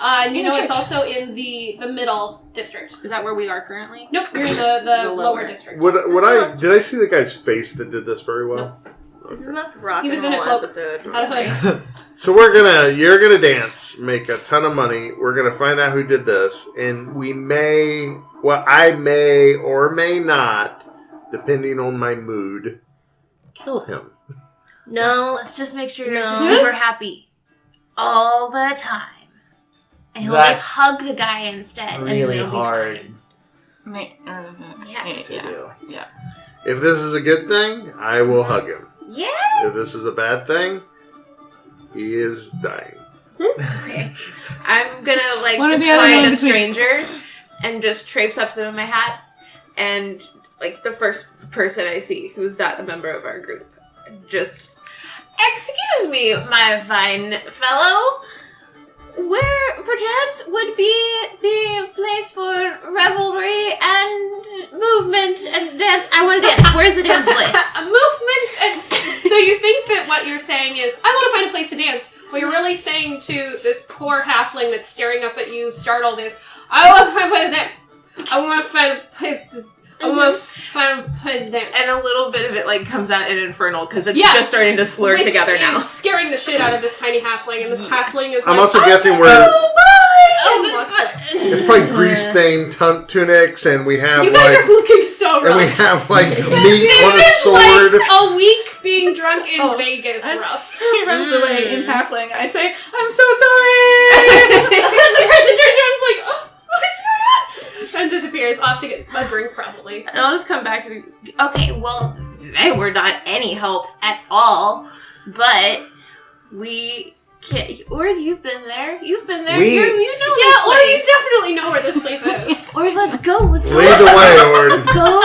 And you know it's also in the middle district. Is that where we are currently? Nope, you're in the The lower lower. district. Did I see the guy's face that did this very well? This is the most rock He was and in a roll cloak. episode. Not a hood. So you're gonna dance, make a ton of money. We're gonna find out who did this, and I may or may not, depending on my mood, kill him. No, Let's just make sure you're No. just super happy all the time. And he'll That's just hug the guy instead. and Really it'll be hard fine. Yeah. to do. If this is a good thing, I will hug him. yeah. If this is a bad thing, he is dying. Okay. I'm gonna One or just the other, find no a in between. stranger and just traipse up to them in my hat and the first person I see who's not a member of our group, just excuse me, my fine fellow. Where perchance would be the place for revelry and movement and dance? I want to dance. Where's the dance place? A movement and so you think that what you're saying is, I want to find a place to dance. What you're really saying to this poor halfling that's staring up at you, startled, is, I want to find a place to dance. I want to find a place to dance. And a little bit of it comes out in Infernal because it's Yeah. just starting to slur Which together now. is scaring the shit out of this tiny halfling, and this halfling is I'm like, also guessing we're and walks away. it's probably grease-stained tunics, and we have You guys are looking so rough. and we have meat This on a is sword. like a week being drunk in Oh, Vegas that's- rough. He runs away in halfling. I say, I'm so sorry! The person turns around and is like, oh, what's going on? And disappears off to get a drink, probably. And I'll just come back to okay, well, they were not any help at all, but we can't. Or you've been there. You've been there. We- You know Yeah, this or you place. definitely know where this place is. Or let's go. Let's go. Lead the way, Ord. Let's go.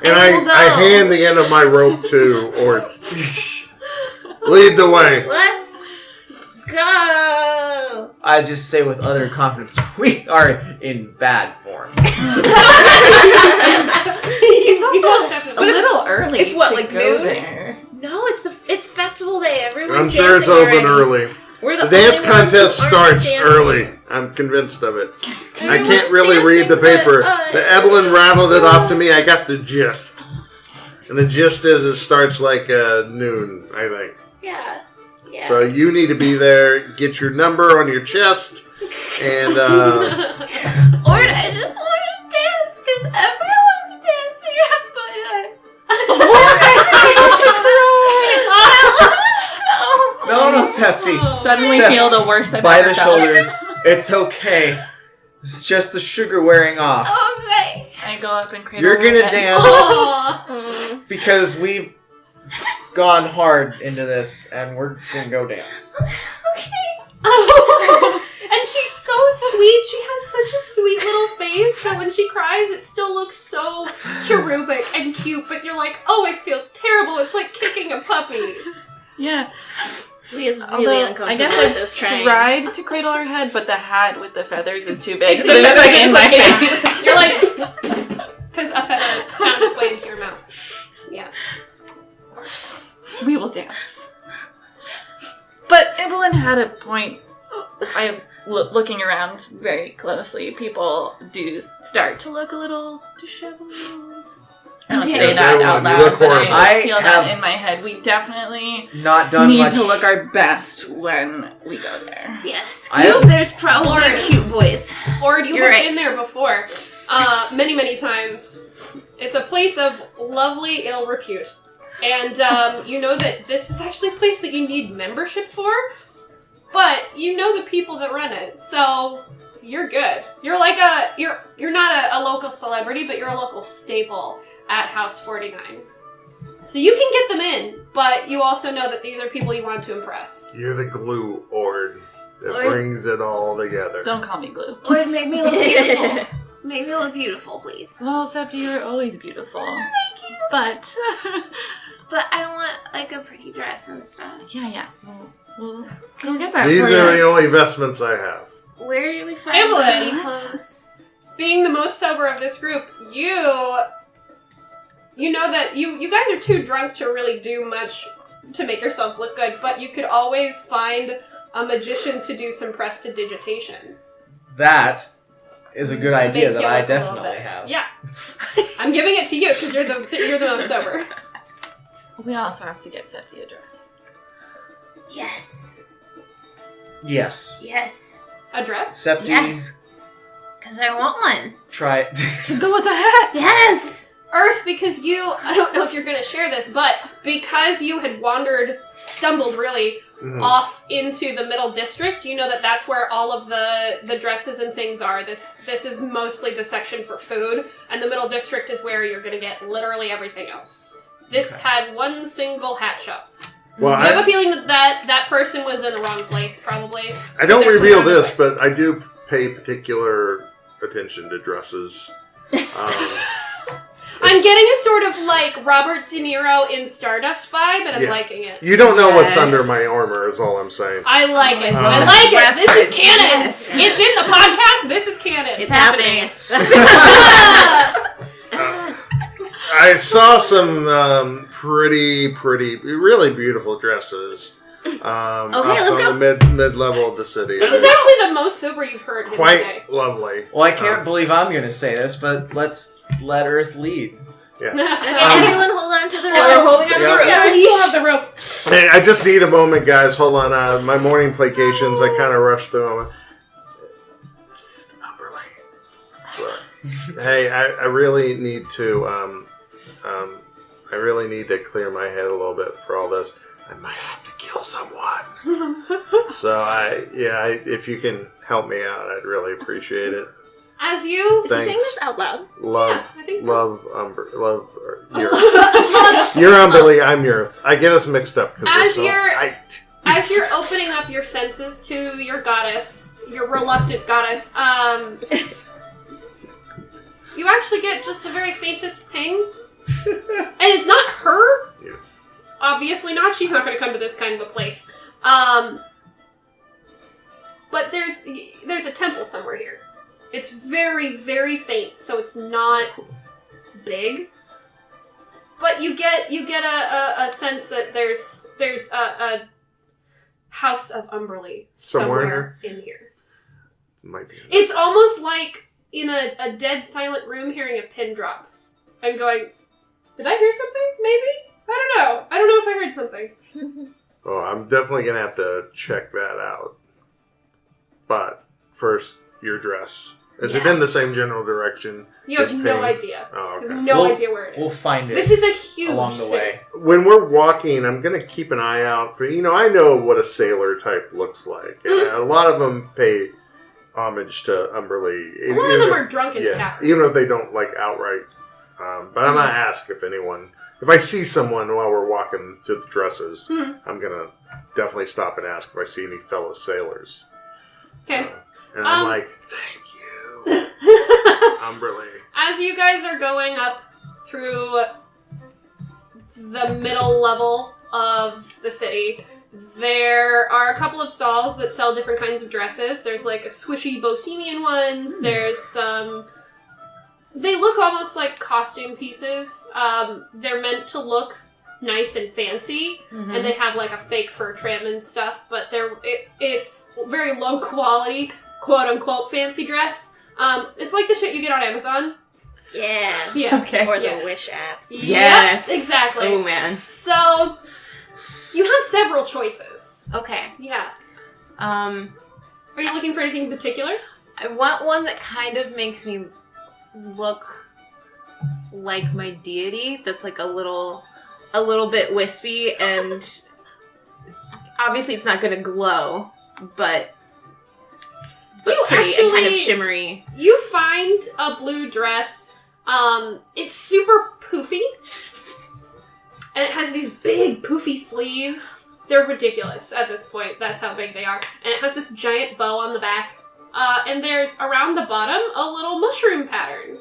And we'll go. I hand the end of my rope to Ord. Lead the way. Let's go. I just say with utter confidence, we are in bad form. It's also a little early. it's what, to like go noon? there. No, it's festival day. Everyone's I'm sure it's dancing open already. early. We're The the dance only ones who contest aren't starts dancing. early. I'm convinced of it. I can't Everyone's really read the dancing, paper. but, The Evelyn rattled it off to me. I got the gist. And the gist is it starts like noon, I think. Yeah. Yeah. So you need to be there, get your number on your chest, and Or I just want to dance because everyone's dancing at my house. No, Septi. Suddenly Sep- feel the worst I've By ever the felt. shoulders. It's okay. It's just the sugar wearing off. Okay. I go up and cradle You're gonna her head. dance Aw. because we've gone hard into this, and we're gonna go dance. And she's so sweet. She has such a sweet little face that when she cries, it still looks so cherubic and cute. But you're like, oh, I feel terrible. It's like kicking a puppy. Yeah. Leah's really Although, uncomfortable I guess with I this train. tried to cradle her head, but the hat with the feathers is too big. It's So it was like in my yeah. face. You're like, because a feather found its way into your mouth. Yeah. We will dance. But Evelyn had a point. Looking around very closely, people do start to look a little disheveled. I don't Okay. say Yes, that Evelyn, out you loud, look but horrible. I feel that have in my head. We definitely Not done need much. to look our best when we go there. Yes. I have- There's probably Lord. cute boys. Or you You're have right. been there before. Many, many times. It's a place of lovely ill repute. And you know that this is actually a place that you need membership for, but you know the people that run it, so you're good. You're like you're not a local celebrity, but you're a local staple at House 49. So you can get them in, but you also know that these are people you want to impress. you're the glue ord that Ord. brings it all together. Don't call me glue. Or make me look beautiful. Make me look beautiful, please. Well, except you're always beautiful. Thank you. But But I want like a pretty dress and stuff. yeah, we'll go get that. These for are you. the only investments I have. Where do we find Evelyn. pretty clothes? Being the most sober of this group, you know that you guys are too drunk to really do much to make yourselves look good, but you could always find a magician to do some prestidigitation. That is a good idea Make that you I look a little definitely bit. have. Yeah. I'm giving it to you because you're the most sober. We also have to get Septi a dress. Yes. Yes. Yes. A dress? Septi, Yes. Because I want one. try Go with the hat! Yes. Earth, because I don't know if you're going to share this, but because you had stumbled really, Mhm. off into the middle district, you know that that's where all of the dresses and things are. This is mostly the section for food, and the middle district is where you're going to get literally everything else. This had one single hat shop. Well, I have a I feeling that person was in the wrong place, probably. don't There's reveal some this, other but I do pay particular attention to dresses. I'm getting a sort of like Robert De Niro in Stardust vibe, and I'm Yeah. liking it. You don't know what's Yes. under my armor, is all I'm saying. I like it. Oh, I like it. This is reference, canon. yes. It's in the podcast. This is canon. It's happening. I saw some pretty, really beautiful dresses. Up let's on go. the mid-level of the city. This is actually the most sober you've heard him say. quite lovely. Well, I can't believe I'm going to say this, but let's let Earth lead. Okay, everyone hold on to the And we're ropes. holding on to the rope. Yeah, you still have the rope. Hey, I just need a moment, guys. Hold on. My morning placations, I kind of rushed through them. Psst, Umberly. Look. Hey, I really need to. I really need to clear my head a little bit for all this. I might have to kill someone. So if you can help me out, I'd really appreciate it. As you... Is he saying Thanks. this out loud? Love, Yeah, I think so. love, you're Umberly, I'm Yurth. I get us mixed up because we're As so you're- tight. As you're opening up your senses to your goddess, your reluctant goddess, you actually get just the very faintest ping. And it's not her. Yeah. Obviously not. She's not going to come to this kind of a place. but there's a temple somewhere here. It's very, very faint, so it's not big. But you get a sense that there's a House of Umberly somewhere in here. Might be. It's almost like in a dead silent room hearing a pin drop. I'm going, did I hear something? Maybe? I don't know if I heard something. Oh, I'm definitely going to have to check that out. But first, your dress. Is it in the same general direction? You have as no Ping? idea. Oh, You okay. have no idea where it We'll is. find it. This is a huge along the city. way. When we're walking, I'm going to keep an eye out for, I know what a sailor type looks like. And a lot of them pay homage to Umberly. A lot of them are drunk in taverns. Even if they don't like outright. But I'm going to ask if I see someone while we're walking to the dresses, I'm going to definitely stop and ask if I see any fellow sailors. Okay. And I'm like, thank you, Umberly. As you guys are going up through the middle level of the city, there are a couple of stalls that sell different kinds of dresses. There's like a swishy bohemian ones. There's some... They look almost like costume pieces. They're meant to look nice and fancy, and they have like a fake fur trim and stuff, but it's very low quality, quote unquote fancy dress. It's like the shit you get on Amazon. Yeah. Yeah. Okay. Or the Yeah. Wish app. Yes. Yep, exactly. Oh, man. So you have several choices. Okay. Yeah. Are Are you looking for anything in particular? I want one that kind of makes me look like my deity. That's like a little bit wispy, and obviously it's not going to glow, but You pretty and kind of actually- shimmery. You find a blue dress. It's super poofy. And it has these big poofy sleeves. They're ridiculous at this point. That's how big they are. And it has this giant bow on the back. And there's, around the bottom, a little mushroom pattern.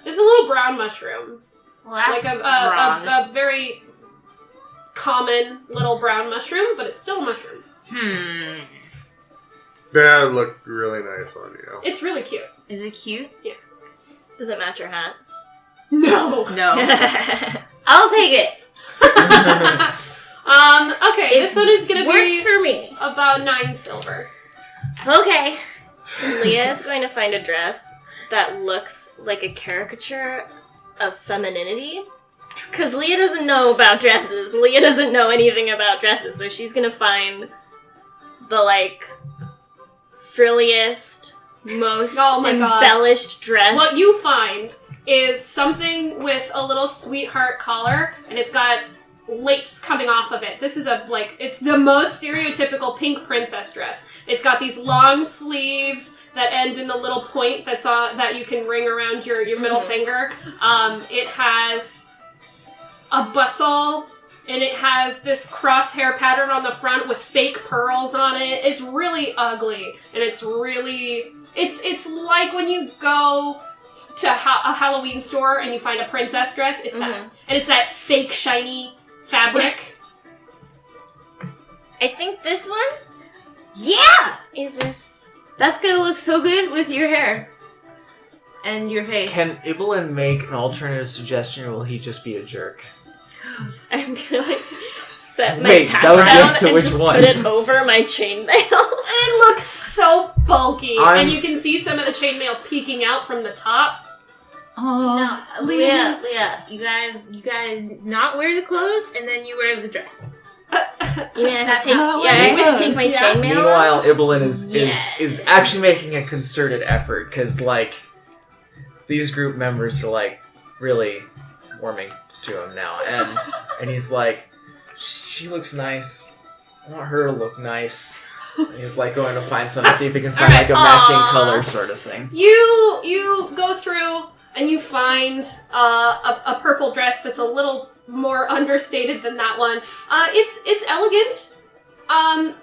There's a little brown mushroom. Well, that's Like wrong. a very common little brown mushroom, but it's still a mushroom. That looked really nice on you. It's really cute. Is it cute? Does it match your hat? No. No. I'll take it. Okay, this one is gonna Works be for me. about 9 silver. Okay. Leah is going to find a dress that looks like a caricature of femininity. Because Leah doesn't know about dresses. Leah doesn't know anything about dresses. So she's going to find the, like, frilliest, most Oh my God. embellished dress. What you find is something with a little sweetheart collar, and it's got lace coming off of it. This is it's the most stereotypical pink princess dress. It's got these long sleeves that end in the little point that you can ring around your middle finger. It has a bustle, and it has this crosshair pattern on the front with fake pearls on it. It's really ugly, and it's like when you go to a Halloween store and you find a princess dress. It's that, and it's that fake shiny fabric. I think this one Yeah! is this. That's gonna look so good with your hair and your face. Can Ibelin make an alternative suggestion, or will he just be a jerk? I'm gonna, like, set my Wait, hat that was down yes to and which just one? put it over my chainmail. It looks so bulky, I'm- and you can see some of the chainmail peeking out from the top. Oh, No, Leah, you gotta not wear the clothes, and then you wear the dress. You mean I have That's to take, how it I have to works. take my Yeah. chainmail off? Meanwhile, Ibelin is Yes. actually making a concerted effort, because, like, these group members are, like, really warming to him now. And he's like, she looks nice. I want her to look nice. And he's, like, going to find some, see if he can find, Alright. like, a matching Aw. color sort of thing. You go through and you find a purple dress that's a little more understated than that one. It's elegant.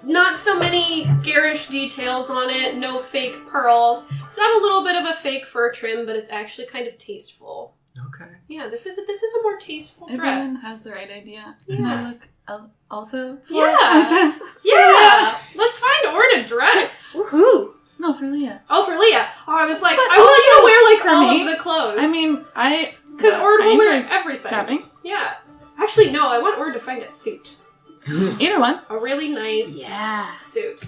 Not so many garish details on it. No fake pearls. It's got a little bit of a fake fur trim, but it's actually kind of tasteful. Okay. Yeah, this is a more tasteful dress. Everyone has the right idea. Yeah. I look also for Yeah. a dress? Yeah. Let's find Ord a dress. Woohoo! No, for Leah. Oh, for Leah. Oh, I was like, But I want you to wear like for all me, of the clothes. I mean, because Ord will wear enjoy everything. shopping. Yeah. Actually, no. I want Ord to find a suit. Either one. A really nice Yeah. suit.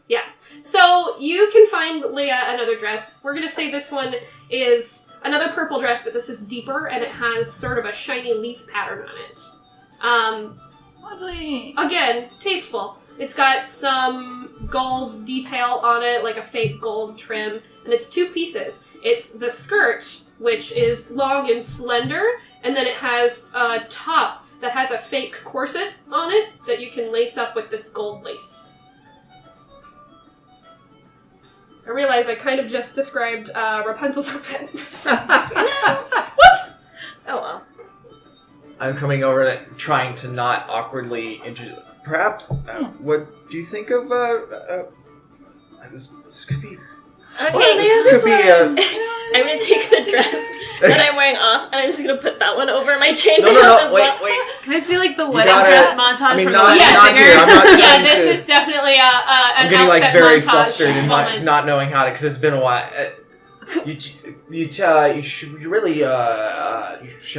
Yeah. So you can find Leah another dress. We're gonna say this one is another purple dress, but this is deeper and it has sort of a shiny leaf pattern on it. Lovely. Again, tasteful. It's got some gold detail on it, like a fake gold trim, and it's 2 pieces. It's the skirt, which is long and slender, and then it has a top that has a fake corset on it that you can lace up with this gold lace. I realize I kind of just described Rapunzel's outfit. Whoops! Oh well. I'm coming over and trying to not awkwardly introduce. Perhaps, what do you think of this could be. Okay, This could be I'm gonna take the dress that I'm wearing off, and I'm just gonna put that one over my chainmail. No, as wait. well. Can this be like the wedding gotta- dress montage I mean, from not, the wedding Yes. not singer? here. I'm not Yeah, trying this to- is definitely an I'm getting like outfit very montage flustered and moment. not knowing how to, because it's been a while. You should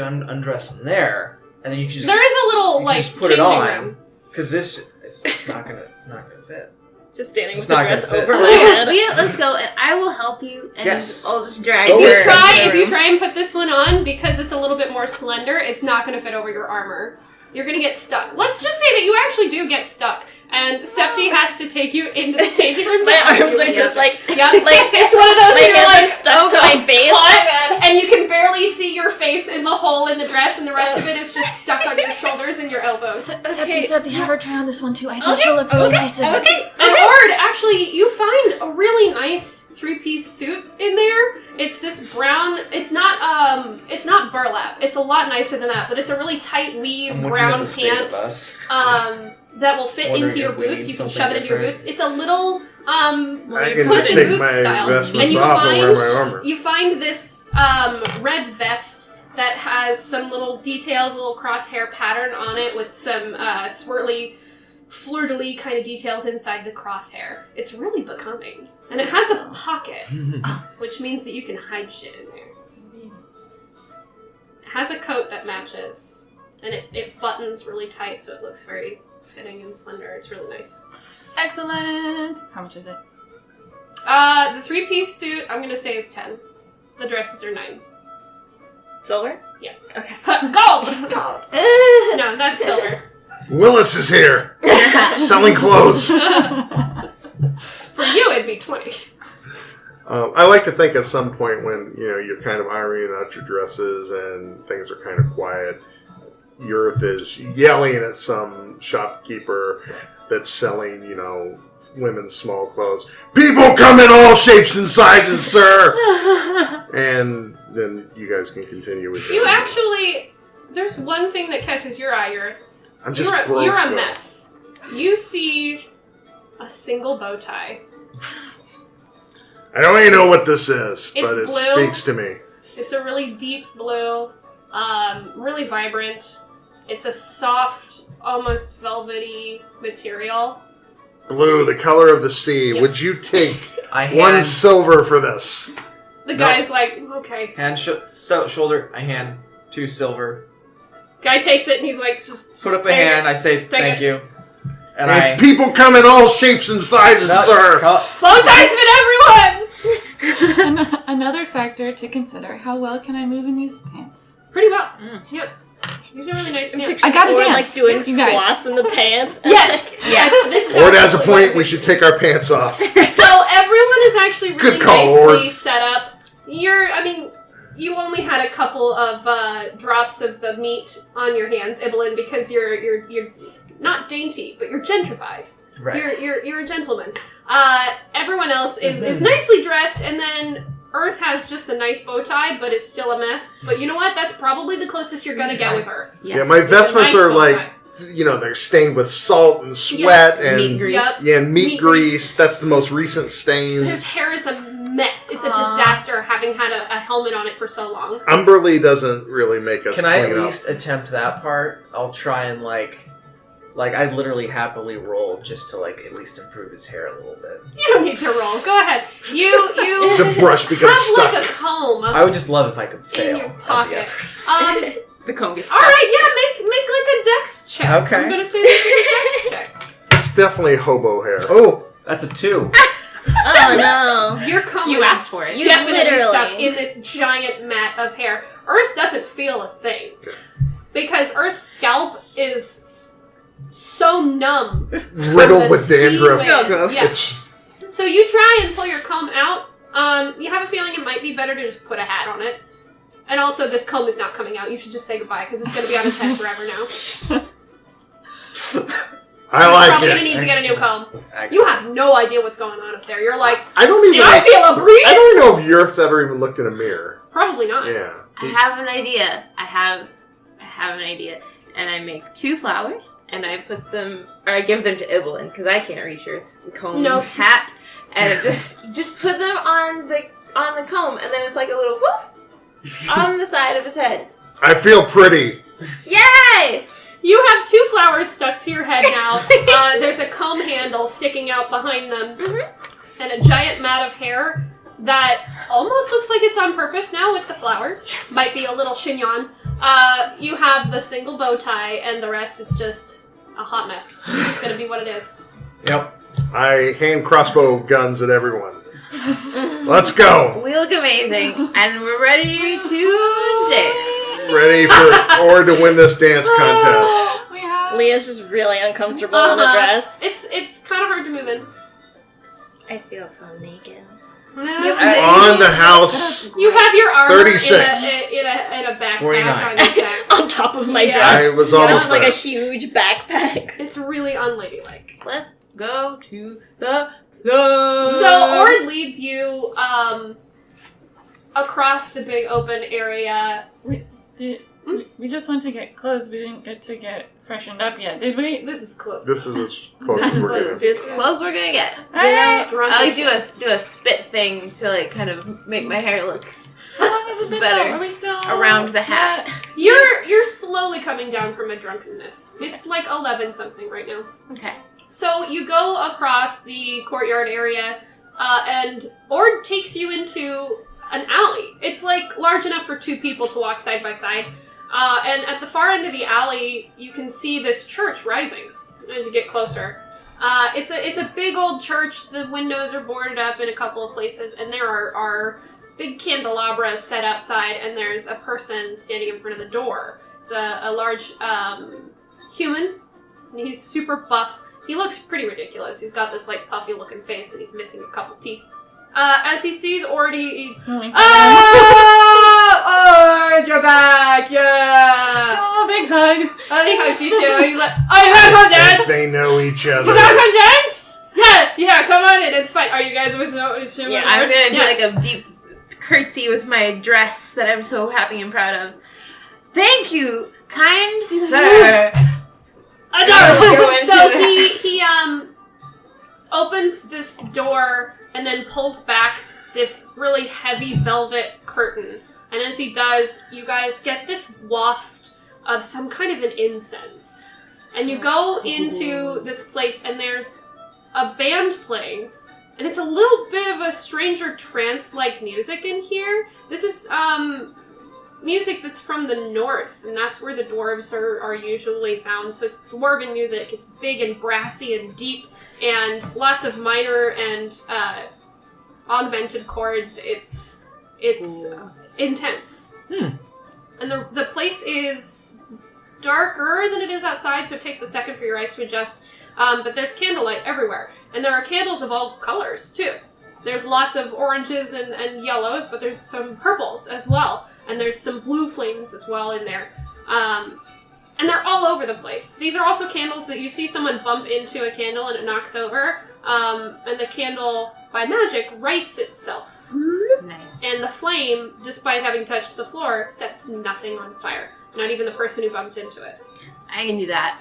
undress in there, and then you can just There is a little you like just put it changing on. room. Because it's not gonna fit. Just standing It's with the not dress gonna fit. over my head. Leah, let's go, and I will help you, and Yes. I'll just drag Go you. for it. If you try and put this one on, because it's a little bit more slender, it's not going to fit over your armor. You're going to get stuck. Let's just say that you actually do get stuck, and Septi has to take you into the changing room. to My help arms you are just like, yeah, like it's one of those my where you're hands are like stuck to my face. caught, and you can barely see your face in the hole in the dress, and the rest of it is just stuck on your shoulders and your elbows. Septi, have her try on this one too. I think she'll look really nice in it. And Ord, actually, you find a really nice 3-piece suit in there. It's this brown. It's not burlap. It's a lot nicer than that, but it's a really tight weave I'm looking brown at the state of pant. us. That will fit Wondering into your if we boots. need You can something shove it into your different. boots. It's a little I can Puss just in take Boots my style. And investments you off and wear find- my armor. You find this red vest that has some little details, a little crosshair pattern on it with some swirly, fleur-de-lis kind of details inside the crosshair. It's really becoming. And it has a pocket, which means that you can hide shit in there. It has a coat that matches, and it buttons really tight so it looks very fitting and slender. It's really nice. Excellent. How much is it? The 3-piece suit, I'm gonna say is 10. The dresses are 9. Silver? Yeah. Okay. Gold! Gold. No, that's silver. Willis is here, selling clothes. For you, it'd be 20. I like to think at some point when you're kind of ironing out your dresses and things are kind of quiet, Yurth is yelling at some shopkeeper that's selling, women's small clothes. People come in all shapes and sizes, sir. And then you guys can continue with You actually, there's one thing that catches your eye, Earth. I'm just You're a broke, mess. You see a single bow tie. I don't even know what this is, It's but it blue. speaks to me. It's a really deep blue, really vibrant. It's a soft, almost velvety material. Blue, the color of the sea. Yep. Would you take I one hand, silver for this? The guy's like, okay. hand shoulder. I hand 2 silver. Guy takes it and he's like, just Put up a take hand. it. I say Just take thank it. you, and And people come in all shapes and sizes, sir. Bow ties fit everyone! Another factor to consider: how well can I move in these pants? Pretty well. Yep. These are really nice pants. I gotta Or dance. like doing You guys. squats in the pants. Yes! Yes, this is Ord has a absolutely point. what We should take our pants off. So everyone is actually really Good call, nicely Ord. set up. You only had a couple of drops of the meat on your hands, Ibelin, because you're not dainty, but you're gentrified. Right. You're a gentleman. Everyone else is nicely dressed, and then Earth has just the nice bow tie, but is still a mess. But you know what? That's probably the closest you're gonna get with Earth. Yes. Yeah, my It's a vestments nice are bow like, tie. they're stained with salt and sweat and Meat grease. Yep. yeah, and meat Meat grease. grease. That's the most recent His stains. hair is a mess. It's a disaster having had a helmet on it for so long. Umberly doesn't really make us Can I clean at up. least attempt that part? I'll try and Like, I'd literally happily roll just to, like, at least improve his hair a little bit. You don't need to roll. Go ahead. You The brush becomes have stuck. like a comb I would just love if I could fail. in your at the pocket. effort. The comb gets All stuck. right, yeah, make like a dex check. Okay. I'm gonna say this is a dex check. It's definitely hobo hair. Oh, that's a 2. Oh no. Your comb You is asked for it. You definitely literally- stuck in this giant mat of hair. Earth doesn't feel a thing because Earth's scalp is so numb, Riddled the with sea dandruff. wind. Oh, gross. Yeah. It's So you try and pull your comb out. You have a feeling it might be better to just put a hat on it. And also, this comb is not coming out. You should just say goodbye because it's going to be on his head forever now. I You're like probably it. going to need to get a new comb. Excellent. You have no idea what's going on up there. You're like, I don't did even. I feel a breeze? I don't know if Yurth's ever even looked in a mirror. Probably not. Yeah. I have an idea. I have an idea. And I make 2 flowers, and I put them, or I give them to Evelyn, because I can't reach her. It's the comb Nope. hat. And I just put them on the comb, and then it's like a little whoop on the side of his head. I feel pretty. Yay! You have 2 flowers stuck to your head now. There's a comb handle sticking out behind them, and a giant mat of hair that almost looks like it's on purpose now with the flowers. Yes. Might be a little chignon. You have the single bow tie, and the rest is just a hot mess. It's gonna be what it is. Yep. I hand crossbow guns at everyone. Let's go. We look amazing, and we're ready to dance. Ready for Ord to win this dance contest. We have. Leah's just really uncomfortable in the Uh-huh. dress. It's kind of hard to move in. I feel so naked. On the house. You have your armor 36. in a backpack 49. on your back. On top of my Yeah. dress. I was You know, almost it's like there. a huge backpack. It's really unladylike. Let's go to the club. So Ord leads you across the big open area. We just went to get clothes. We didn't get to get freshened up yet, did we? This is close. This is as close This as is we're close. getting. Clothes we're gonna get. Alright. Drunk I as like shit. do a spit thing to like kind of make my hair look How long has it been? Better. Though? Are we still around the hat. You're slowly coming down from a drunkenness. It's like 11 something right now. Okay. So you go across the courtyard area, and Ord takes you into an alley. It's like large enough for 2 people to walk side by side. And at the far end of the alley, you can see this church rising as you get closer. It's a big old church. The windows are boarded up in a couple of places, and there are big candelabras set outside, and there's a person standing in front of the door. It's a large human, and he's super buff. He looks pretty ridiculous. He's got this like puffy looking face, and he's missing a couple teeth. As he sees Ord, he Ord, you're back! Yeah! Oh, big hug. And he hugs you too. He's like, oh, you gotta come dance! They know each You other. gotta come dance? Yeah, come on in. It's fine. Are you guys with me? Yeah, I'm gonna do like a deep curtsy with my dress that I'm so happy and proud of. Thank you, kind sir. Adorable. So he opens this door and then pulls back this really heavy velvet curtain. And as he does, you guys get this waft of some kind of an incense. And you go into this place and there's a band playing. And it's a little bit of a stranger trance-like music in here. This is music that's from the north, and that's where the dwarves are usually found. So it's dwarven music. It's big and brassy and deep, and lots of minor and augmented chords. It's intense. And the place is darker than it is outside, so it takes a second for your eyes to adjust. But there's candlelight everywhere. And there are candles of all colors, too. There's lots of oranges and yellows, but there's some purples as well. And there's some blue flames as well in there. And they're all over the place. These are also candles that you see someone bump into a candle and it knocks over. And the candle, by magic, rights itself. Nice. And the flame, despite having touched the floor, sets nothing on fire. Not even the person who bumped into it. I can do that.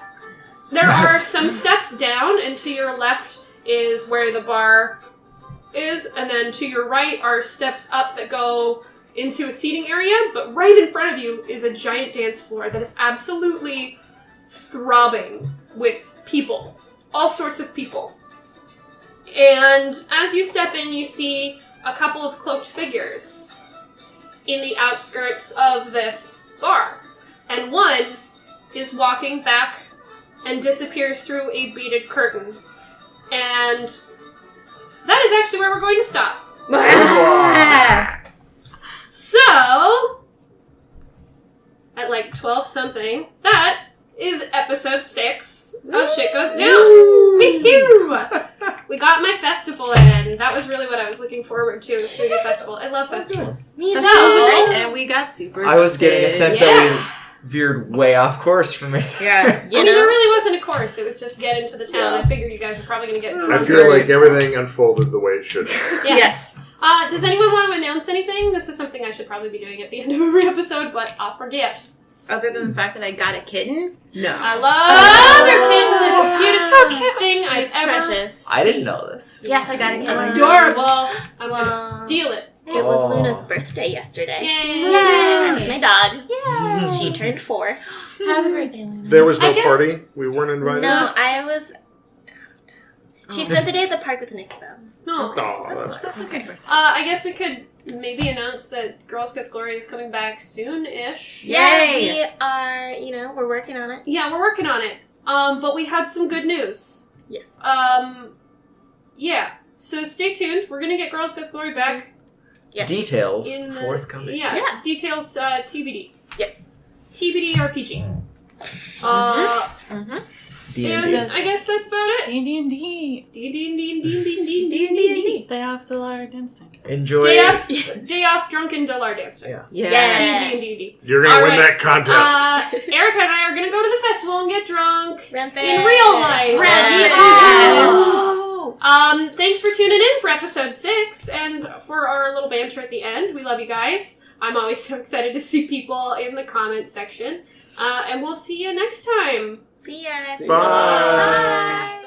There are some steps down, and to your left is where the bar is, and then to your right are steps up that go into a seating area, but right in front of you is a giant dance floor that is absolutely throbbing with people, all sorts of people. And as you step in, you see a couple of cloaked figures in the outskirts of this bar. And one is walking back and disappears through a beaded curtain. And that is actually where we're going to stop. So, at like 12 something, that is episode 6 of Shit Goes Down. Woohoo! We got my festival in. That was really what I was looking forward to, was doing a festival. I love festivals. Festivals are great, and we got super I was getting a sense Yeah. that we veered way off course from it. Yeah. I mean, there really wasn't a course. It was just get into the town. I figured you guys were probably going to get into I some feel like areas. everything unfolded the way it should have. Yeah. Yes. Does anyone want to announce anything? This is something I should probably be doing at the end of every episode, but I'll forget. Other than the fact that I got a kitten? No. I love their kitten. It's the cutest thing I've It's ever. precious. I didn't know this. Yes, I got a kitten. Adorable. I'm going to Wow. steal it. It was Oh. Luna's birthday yesterday. Yay. That's my dog. She turned 4. Happy birthday, Luna. There was no I guess- party. We weren't invited. No, I was. She spent the day at the park with Nick, though. No. Oh, that's That's okay. I guess we could maybe announce that Girls Gets Glory is coming back soon-ish. Yay! We are, we're working on it. Yeah, we're working on it. But we had some good news. Yes. Yeah. So stay tuned. We're gonna get Girls Gets Glory back Yes. Details in the forthcoming. Yeah. Yes. Details TBD. Yes. TBD RPG. Mm-hmm. D&D. And I guess that's about it. D&D. D. Day off the Lar dance time. Enjoy. Day off drunken Delar dance time. Yeah. Yes. D. You're gonna All win right. that contest. Erica and I are gonna go to the festival and get drunk Rampant. in real life. Rampant. Thanks for tuning in for episode 6 and for our little banter at the end. We love you guys. I'm always so excited to see people in the comments section. And we'll see you next time. See ya. See ya. Bye. Bye.